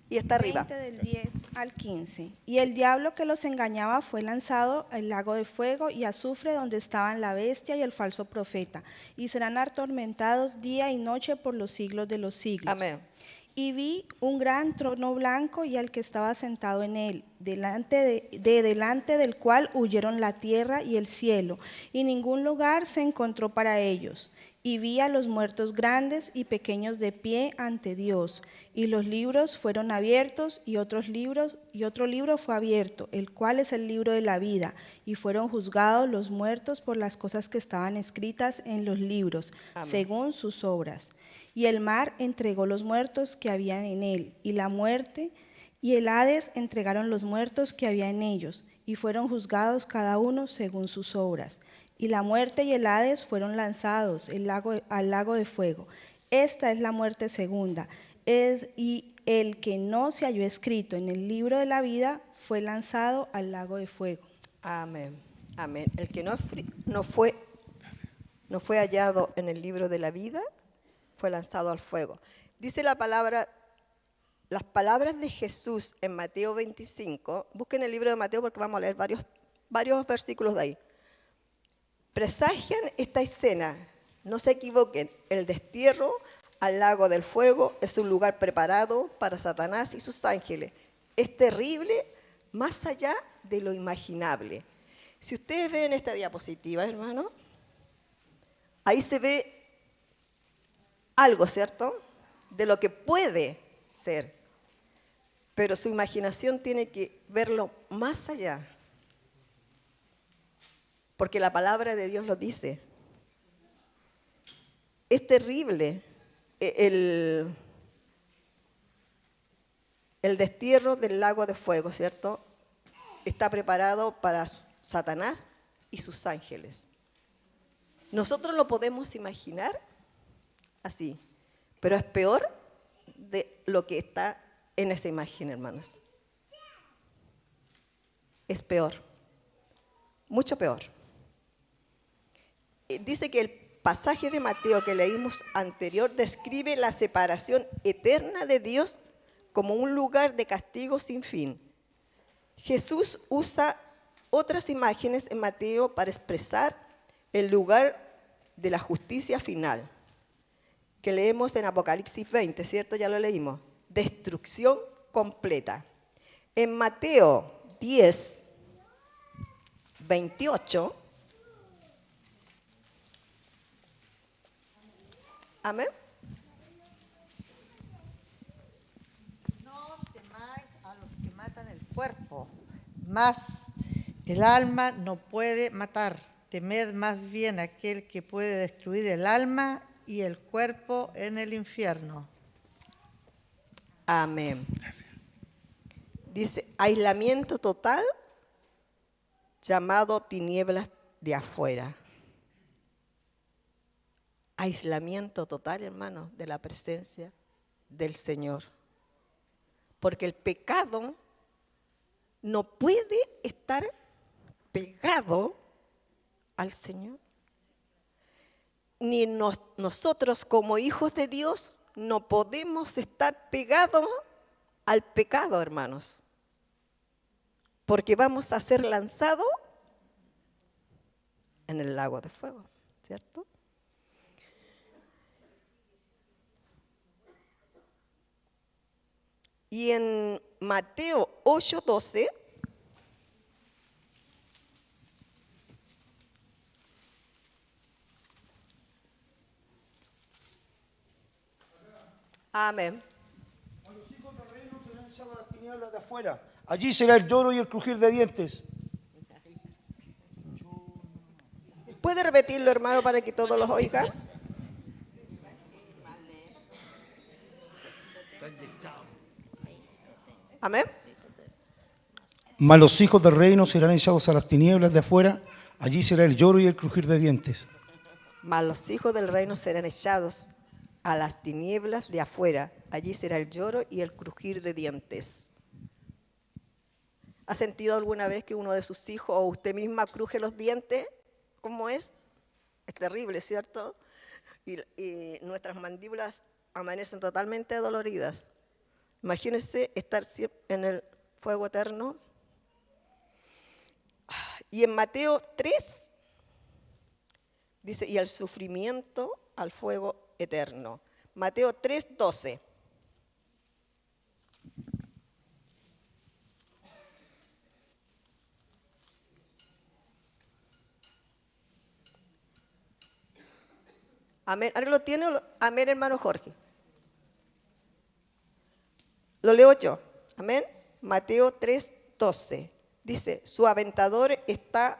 [SPEAKER 1] Y está arriba.
[SPEAKER 7] 20 del 10 al 15. Y el diablo que los engañaba fue lanzado al lago de fuego y azufre donde estaban la bestia y el falso profeta, y serán atormentados día y noche por los siglos de los siglos.
[SPEAKER 1] Amén.
[SPEAKER 7] Y vi un gran trono blanco y al que estaba sentado en él, delante del cual huyeron la tierra y el cielo, y ningún lugar se encontró para ellos. Y vi a los muertos grandes y pequeños de pie ante Dios, y los libros fueron abiertos, y otro libro fue abierto, el cual es el libro de la vida, y fueron juzgados los muertos por las cosas que estaban escritas en los libros,
[SPEAKER 1] Amén.
[SPEAKER 7] según sus obras. Y el mar entregó los muertos que habían en él, y la muerte y el Hades entregaron los muertos que había en ellos, y fueron juzgados cada uno según sus obras. Y la muerte y el Hades fueron lanzados al lago de fuego. Esta es la muerte segunda. Y el que no se halló escrito en el libro de la vida fue lanzado al lago de fuego.
[SPEAKER 1] Amén. Amén. El que no fue hallado en el libro de la vida fue lanzado al fuego. Dice la palabra, las palabras de Jesús en Mateo 25. Busquen el libro de Mateo porque vamos a leer varios versículos de ahí. Presagian esta escena. No se equivoquen. El destierro al lago del fuego es un lugar preparado para Satanás y sus ángeles. Es terrible más allá de lo imaginable. Si ustedes ven esta diapositiva, hermano, ahí se ve algo, ¿cierto? De lo que puede ser. Pero su imaginación tiene que verlo más allá. Porque la palabra de Dios lo dice. Es terrible el destierro del lago de fuego, ¿cierto? Está preparado para Satanás y sus ángeles. Nosotros lo podemos imaginar así, pero es peor de lo que está en esa imagen, hermanos. Es peor, mucho peor. Dice que el pasaje de Mateo que leímos anterior describe la separación eterna de Dios como un lugar de castigo sin fin. Jesús usa otras imágenes en Mateo para expresar el lugar de la justicia final, que leemos en Apocalipsis 20, ¿cierto? Ya lo leímos. Destrucción completa. En Mateo 10, 28, amén.
[SPEAKER 9] No temáis a los que matan el cuerpo, mas el alma no puede matar. Temed más bien a aquel que puede destruir el alma y el cuerpo en el infierno.
[SPEAKER 1] Amén. Dice, aislamiento total llamado tinieblas de afuera. Aislamiento total, hermano, de la presencia del Señor. Porque el pecado no puede estar pegado al Señor. Ni nosotros como hijos de Dios no podemos estar pegados al pecado, hermanos. Porque vamos a ser lanzados en el lago de fuego, ¿cierto? Y en Mateo 8:12, amén.
[SPEAKER 10] A los hijos del reino serán echados a las tinieblas de afuera. Allí será el lloro y el crujir de dientes.
[SPEAKER 1] ¿Puede repetirlo, hermano, para que todos los oigan? Amén.
[SPEAKER 10] Mas los hijos del reino serán echados a las tinieblas de afuera. Allí será el lloro y el crujir de dientes.
[SPEAKER 1] Mas los hijos del reino serán echados a las tinieblas de afuera. Allí será el lloro y el crujir de dientes. ¿Ha sentido alguna vez que uno de sus hijos o usted misma cruje los dientes? ¿Cómo es? Es terrible, ¿cierto? Y nuestras mandíbulas amanecen totalmente doloridas. Imagínense estar en el fuego eterno. Y en Mateo 3 dice, y el sufrimiento al fuego eterno. Mateo 3:12. Amén. ¿Ahora lo tiene? Amén, hermano Jorge. Lo leo yo. Amén. Mateo 3:12. Dice, su aventador está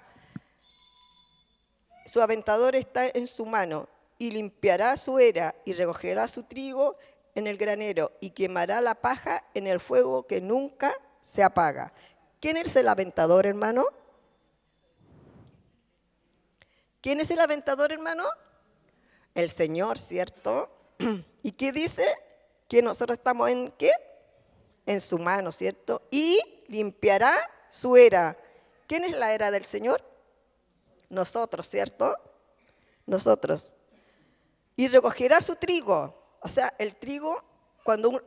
[SPEAKER 1] en su mano y limpiará su era y recogerá su trigo en el granero y quemará la paja en el fuego que nunca se apaga. ¿Quién es el aventador, hermano? ¿Quién es el aventador, hermano? El Señor, ¿cierto? ¿Y qué dice? Que nosotros estamos en ¿qué? En su mano, ¿cierto? Y limpiará su era. ¿Quién es la era del Señor? Nosotros, ¿cierto? Nosotros. Y recogerá su trigo. O sea, el trigo, cuando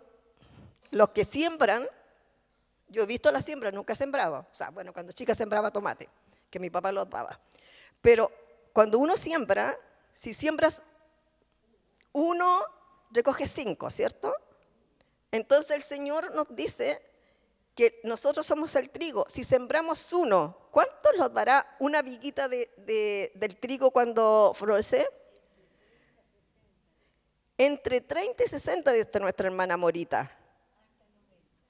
[SPEAKER 1] los que siembran, yo he visto la siembra, nunca he sembrado. O sea, bueno, cuando chica sembraba tomate, que mi papá los daba. Pero cuando uno siembra, si siembras uno, recoge 5, ¿cierto? Entonces el Señor nos dice que nosotros somos el trigo. Si sembramos uno, ¿cuánto nos dará una viguita del trigo cuando florece? Entre 30 y 60, dice nuestra hermana Morita.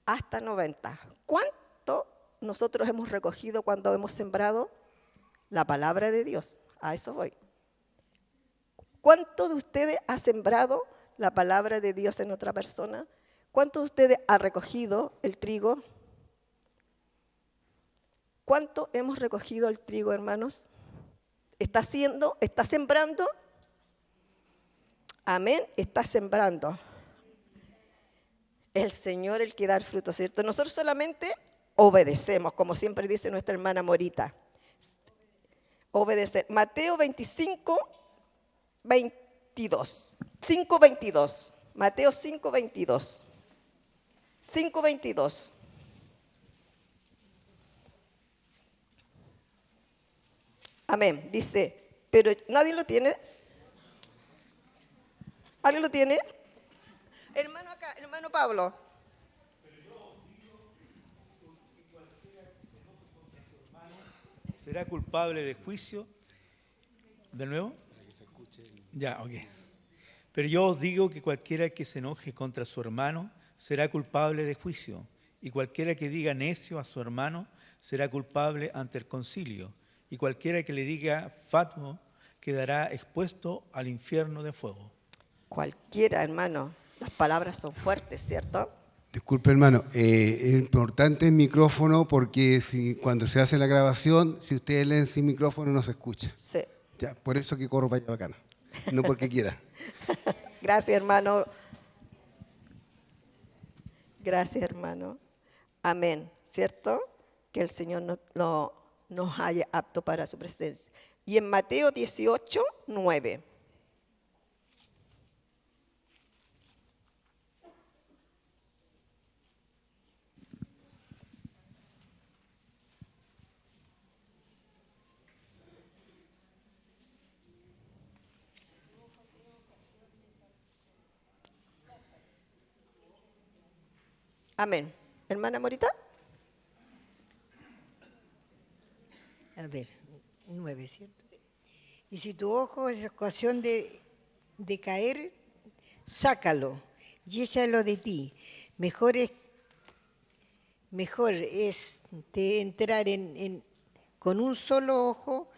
[SPEAKER 1] Hasta 90. ¿Cuánto nosotros hemos recogido cuando hemos sembrado? La palabra de Dios. A eso voy. ¿Cuánto de ustedes ha sembrado la palabra de Dios en otra persona? ¿Cuánto de ustedes ha recogido el trigo? ¿Cuánto hemos recogido el trigo, hermanos? ¿Está sembrando? Amén, está sembrando. El Señor el que da el fruto, ¿cierto? Nosotros solamente obedecemos, como siempre dice nuestra hermana Morita. Obedecer. Mateo 25, 22. 5, 22. Mateo 5, 22. 5, 22. Amén. Dice, pero nadie lo tiene. ¿Alguien lo tiene? Hermano acá, hermano Pablo.
[SPEAKER 11] ¿Será culpable de juicio? ¿De nuevo? Ya, ok. Pero yo os digo que cualquiera que se enoje contra su hermano será culpable de juicio, y cualquiera que diga necio a su hermano será culpable ante el concilio, y cualquiera que le diga fatuo quedará expuesto al infierno de fuego.
[SPEAKER 1] Cualquiera, hermano. Las palabras son fuertes, ¿cierto?
[SPEAKER 8] Disculpe, hermano, es importante el micrófono porque cuando se hace la grabación, si ustedes leen sin micrófono no se escucha.
[SPEAKER 1] Sí.
[SPEAKER 8] Ya, por eso que corro para allá bacana, no porque quiera.
[SPEAKER 1] Gracias, hermano. Gracias, hermano. Amén, ¿cierto? Que el Señor nos haya apto para su presencia. Y en Mateo 18, 9. Amén. Hermana Morita.
[SPEAKER 2] A ver, 9, ¿cierto? Sí. Y si tu ojo es ocasión de caer, sácalo y échalo de ti. Mejor es entrar con un solo ojo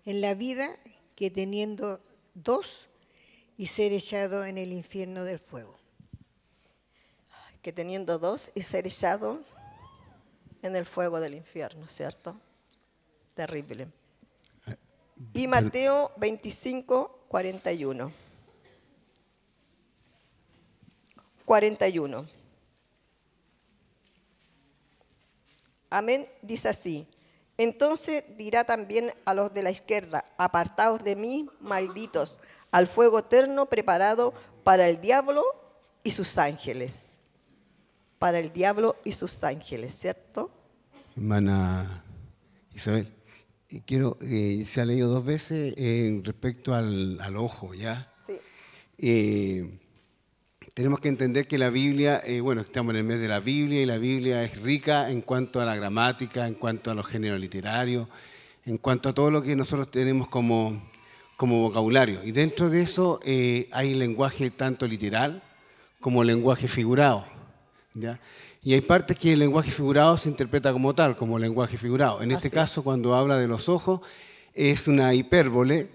[SPEAKER 2] en la vida que teniendo 2 y ser echado en el infierno del fuego.
[SPEAKER 1] Que teniendo 2 y ser echado en el fuego del infierno, ¿cierto? Terrible. Y Mateo 25, 41. 41. Amén, dice así. Entonces dirá también a los de la izquierda, apartaos de mí, malditos, al fuego eterno preparado para el diablo y sus ángeles. Para el diablo y sus ángeles, ¿cierto?
[SPEAKER 8] Hermana Isabel, se ha leído 2 veces respecto al ojo, ¿ya?
[SPEAKER 1] Sí.
[SPEAKER 8] Tenemos que entender que la Biblia, estamos en el mes de la Biblia y la Biblia es rica en cuanto a la gramática, en cuanto a los géneros literarios, en cuanto a todo lo que nosotros tenemos como vocabulario. Y dentro de eso hay lenguaje tanto literal como lenguaje figurado, ¿ya? Y hay partes que el lenguaje figurado se interpreta como tal, como lenguaje figurado. En este caso, cuando habla de los ojos, es una hipérbole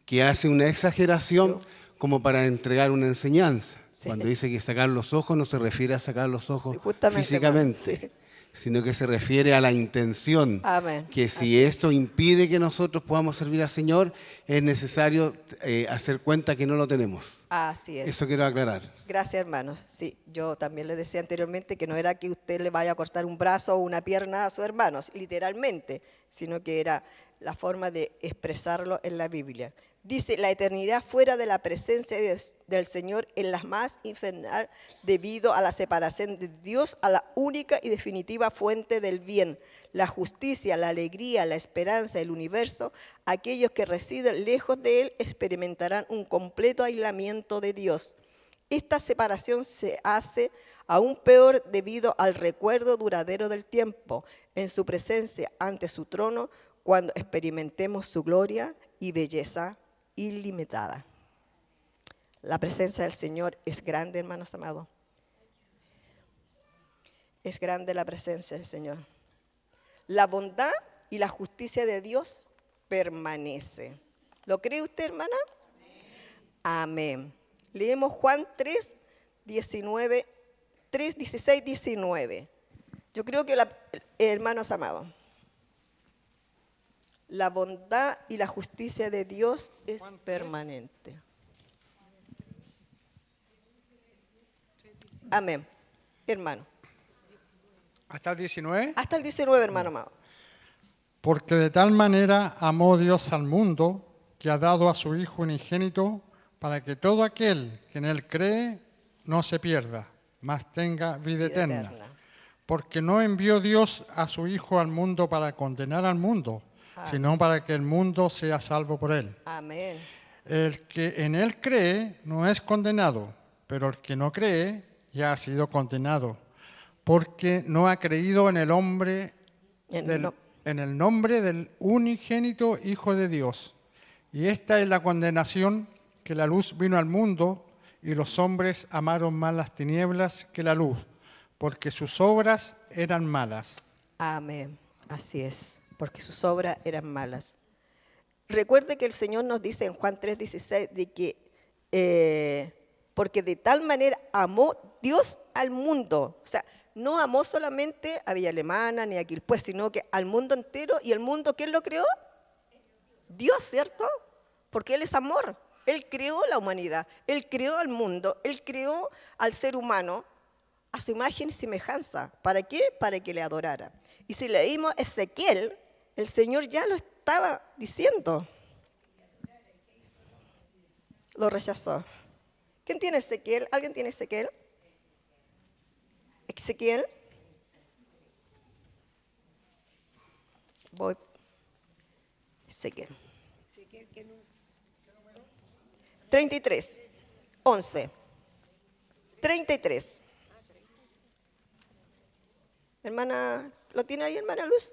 [SPEAKER 8] que hace una exageración como para entregar una enseñanza. Sí. Cuando dice que sacar los ojos no se refiere a sacar los ojos físicamente, sino que se refiere a la intención.
[SPEAKER 1] Amén.
[SPEAKER 8] Que
[SPEAKER 1] Así
[SPEAKER 8] si
[SPEAKER 1] es.
[SPEAKER 8] esto impide que nosotros podamos servir al Señor, es necesario hacer cuenta que no lo tenemos.
[SPEAKER 1] Así es.
[SPEAKER 8] Eso quiero aclarar.
[SPEAKER 1] Gracias, hermanos. Sí, yo también les decía anteriormente que no era que usted le vaya a cortar un brazo o una pierna a sus hermanos, literalmente, sino que era la forma de expresarlo en la Biblia. Dice, la eternidad fuera de la presencia del Señor en la más infernal debido a la separación de Dios a la única y definitiva fuente del bien, la justicia, la alegría, la esperanza, el universo. Aquellos que residen lejos de Él experimentarán un completo aislamiento de Dios. Esta separación se hace aún peor debido al recuerdo duradero del tiempo en su presencia ante su trono cuando experimentemos su gloria y belleza ilimitada. La presencia del Señor es grande, hermanos amados. Es grande la presencia del Señor. La bondad y la justicia de Dios permanece. ¿Lo cree usted, hermana? Amén. Leemos Juan 3, 16, 19. Yo creo que, hermanos amados, la bondad y la justicia de Dios es permanente. Amén. Hermano.
[SPEAKER 12] ¿Hasta el 19?
[SPEAKER 1] Hasta el 19, hermano amado.
[SPEAKER 12] Porque de tal manera amó Dios al mundo que ha dado a su Hijo unigénito para que todo aquel que en Él cree no se pierda, mas tenga vida eterna. Porque no envió Dios a su Hijo al mundo para condenar al mundo, sino para que el mundo sea salvo por Él.
[SPEAKER 1] Amén.
[SPEAKER 12] El que en Él cree no es condenado, pero el que no cree ya ha sido condenado, porque no ha creído en el nombre del unigénito Hijo de Dios. Y esta es la condenación, que la luz vino al mundo y los hombres amaron más las tinieblas que la luz, porque sus obras eran malas.
[SPEAKER 1] Amén. Así es, porque sus obras eran malas. Recuerde que el Señor nos dice en Juan 3:16 de que porque de tal manera amó Dios al mundo. O sea, no amó solamente a Villa Alemana ni a Quilpué, sino que al mundo entero. ¿Y el mundo quién lo creó? Dios, ¿cierto? Porque Él es amor. Él creó la humanidad, Él creó al mundo, Él creó al ser humano a su imagen y semejanza. ¿Para qué? Para que le adorara. Y si leímos Ezequiel, el Señor ya lo estaba diciendo. Lo rechazó. ¿Quién tiene Ezequiel? ¿Alguien tiene Ezequiel? Ezequiel. Voy. Ezequiel. 33, 11. 33. Hermana, ¿lo tiene ahí, hermana Luz?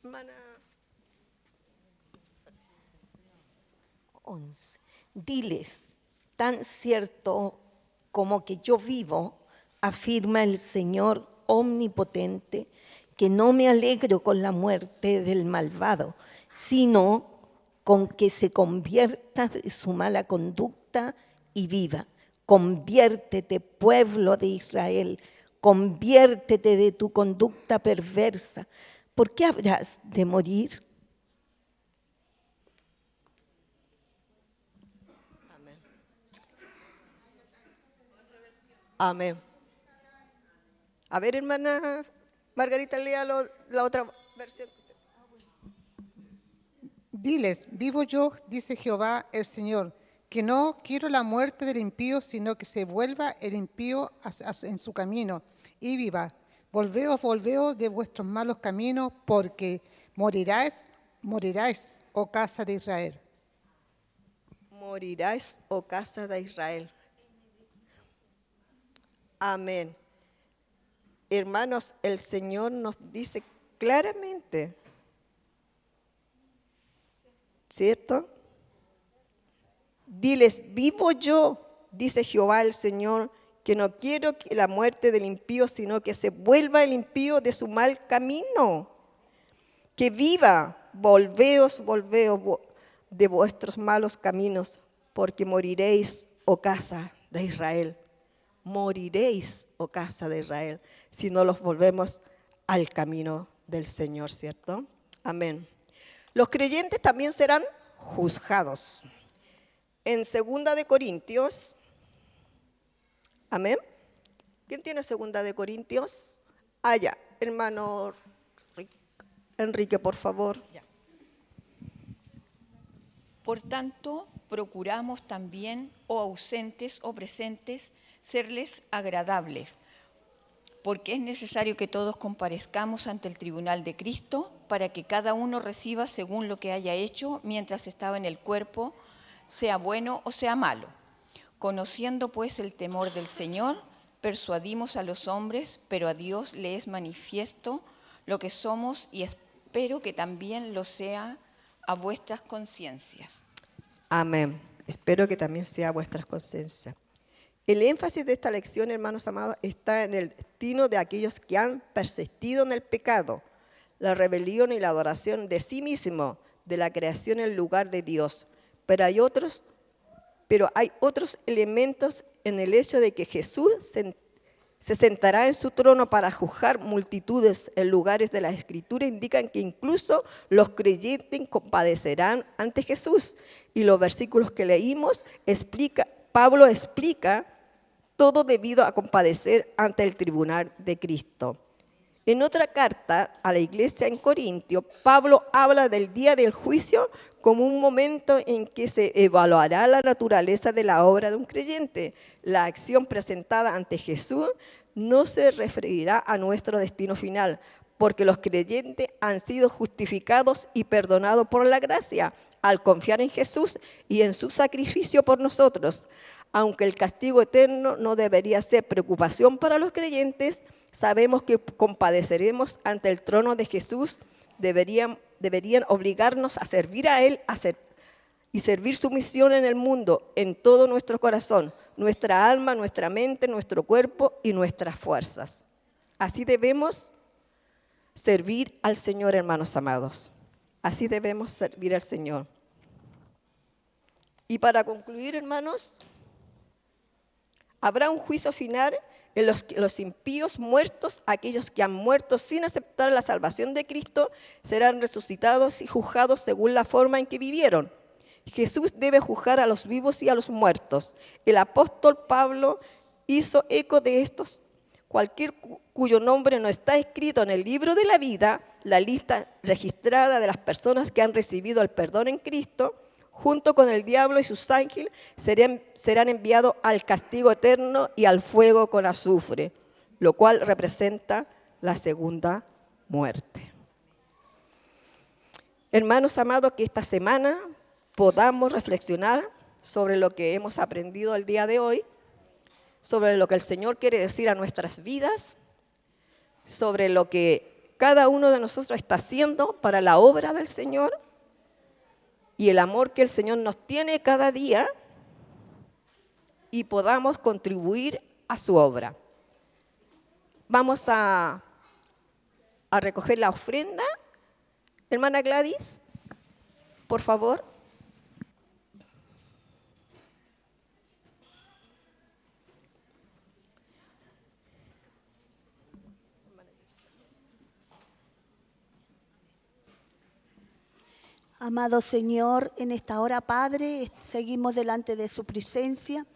[SPEAKER 1] Hermana.
[SPEAKER 13] 11. Diles, tan cierto como que yo vivo, afirma el Señor omnipotente, que no me alegro con la muerte del malvado, sino con que se convierta de su mala conducta y viva. Conviértete, pueblo de Israel, conviértete de tu conducta perversa. ¿Por qué habrás de morir?
[SPEAKER 1] Amén. Amén. A ver, hermana Margarita, lea la otra versión.
[SPEAKER 14] Diles, vivo yo, dice Jehová el Señor, que no quiero la muerte del impío, sino que se vuelva el impío en su camino y viva. Volveos de vuestros malos caminos, porque moriráis, oh casa de Israel.
[SPEAKER 1] Morirás, oh casa de Israel. Amén. Hermanos, el Señor nos dice claramente, ¿cierto? Diles, vivo yo, dice Jehová el Señor, que no quiero que la muerte del impío, sino que se vuelva el impío de su mal camino. Que viva, volveos de vuestros malos caminos, porque moriréis, oh casa de Israel. Moriréis, oh casa de Israel, si no los volvemos al camino del Señor, ¿cierto? Amén. Los creyentes también serán juzgados. En 2 de Corintios, amén. ¿Quién tiene 2 de Corintios? Allá, hermano Enrique, por favor.
[SPEAKER 15] Ya. Por tanto, procuramos también, o ausentes o presentes, serles agradables, porque es necesario que todos comparezcamos ante el tribunal de Cristo para que cada uno reciba según lo que haya hecho mientras estaba en el cuerpo, sea bueno o sea malo. Conociendo pues el temor del Señor, persuadimos a los hombres, pero a Dios le es manifiesto lo que somos y espero que también lo sea a vuestras conciencias.
[SPEAKER 1] Amén. Espero que también sea a vuestras conciencias. El énfasis de esta lección, hermanos amados, está en el destino de aquellos que han persistido en el pecado, la rebelión y la adoración de sí mismo, de la creación en lugar de Dios. Pero hay otros elementos en el hecho de que Jesús se sentará en su trono para juzgar multitudes en lugares de la Escritura, indican que incluso los creyentes compadecerán ante Jesús. Y los versículos que leímos, Pablo explica todo debido a compadecer ante el tribunal de Cristo. En otra carta a la iglesia en Corintio, Pablo habla del día del juicio como un momento en que se evaluará la naturaleza de la obra de un creyente. La acción presentada ante Jesús no se referirá a nuestro destino final, porque los creyentes han sido justificados y perdonados por la gracia al confiar en Jesús y en su sacrificio por nosotros. Aunque el castigo eterno no debería ser preocupación para los creyentes, sabemos que compadeceremos ante el trono de Jesús. Deberían obligarnos a servir a Él y servir su misión en el mundo, en todo nuestro corazón, nuestra alma, nuestra mente, nuestro cuerpo y nuestras fuerzas. Así debemos servir al Señor, hermanos amados. Así debemos servir al Señor. Y para concluir, hermanos, habrá un juicio final en los impíos muertos, aquellos que han muerto sin aceptar la salvación de Cristo, serán resucitados y juzgados según la forma en que vivieron. Jesús debe juzgar a los vivos y a los muertos. El apóstol Pablo hizo eco de estos. Cualquier cuyo nombre no está escrito en el libro de la vida, la lista registrada de las personas que han recibido el perdón en Cristo, junto con el diablo y sus ángeles, serán enviados al castigo eterno y al fuego con azufre, lo cual representa la segunda muerte. Hermanos amados, que esta semana podamos reflexionar sobre lo que hemos aprendido el día de hoy, sobre lo que el Señor quiere decir a nuestras vidas, sobre lo que cada uno de nosotros está haciendo para la obra del Señor, y el amor que el Señor nos tiene cada día, y podamos contribuir a su obra. Vamos a recoger la ofrenda. Hermana Gladys, por favor.
[SPEAKER 16] Amado Señor, en esta hora, Padre, seguimos delante de su presencia.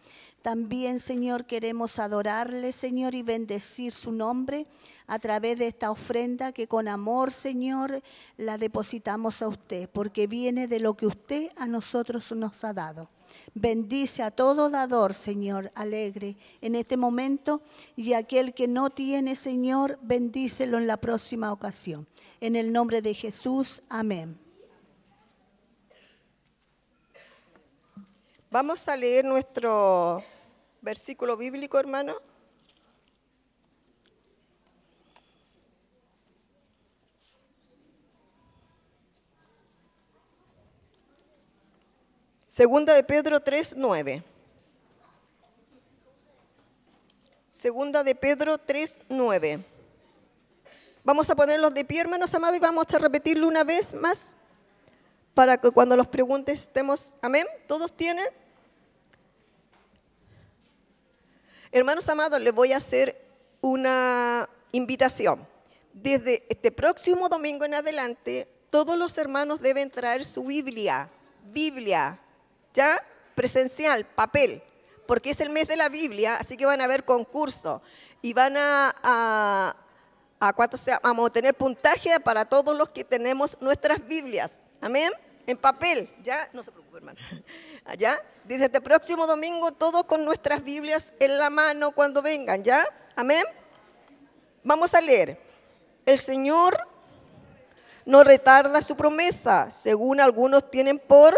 [SPEAKER 16] También, Señor, queremos adorarle, Señor, y bendecir su nombre a través de esta ofrenda que con amor, Señor, la depositamos a usted, porque viene de lo que usted a nosotros nos ha dado. Bendice a todo dador, Señor, alegre en este momento, y aquel que no tiene, Señor, bendícelo en la próxima ocasión. En el nombre de Jesús, amén.
[SPEAKER 1] Vamos a leer nuestro versículo bíblico, hermano. Segunda de Pedro 3:9. Segunda de Pedro 3:9. Vamos a ponerlos de pie, hermanos amados, y vamos a repetirlo una vez más para que cuando los preguntes estemos, amén, ¿todos tienen? Hermanos amados, les voy a hacer una invitación. Desde este próximo domingo en adelante, todos los hermanos deben traer su Biblia, ¿ya? Presencial, papel, porque es el mes de la Biblia, así que van a haber concursos y van a vamos a tener puntaje para todos los que tenemos nuestras Biblias, amén, en papel, ¿ya? No se preocupe, hermano, ¿ya? Desde este próximo domingo, todos con nuestras Biblias en la mano cuando vengan, ¿ya? Amén. Vamos a leer. El Señor no retarda su promesa, según algunos tienen por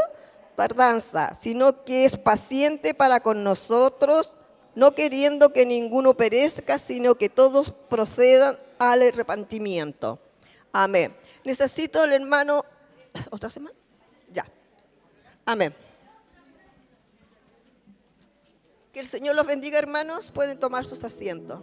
[SPEAKER 1] tardanza, sino que es paciente para con nosotros, no queriendo que ninguno perezca, sino que todos procedan al arrepentimiento. Amén. Necesito el hermano, ¿otra semana? Ya. Amén. Que el Señor los bendiga, hermanos. Pueden tomar sus asientos.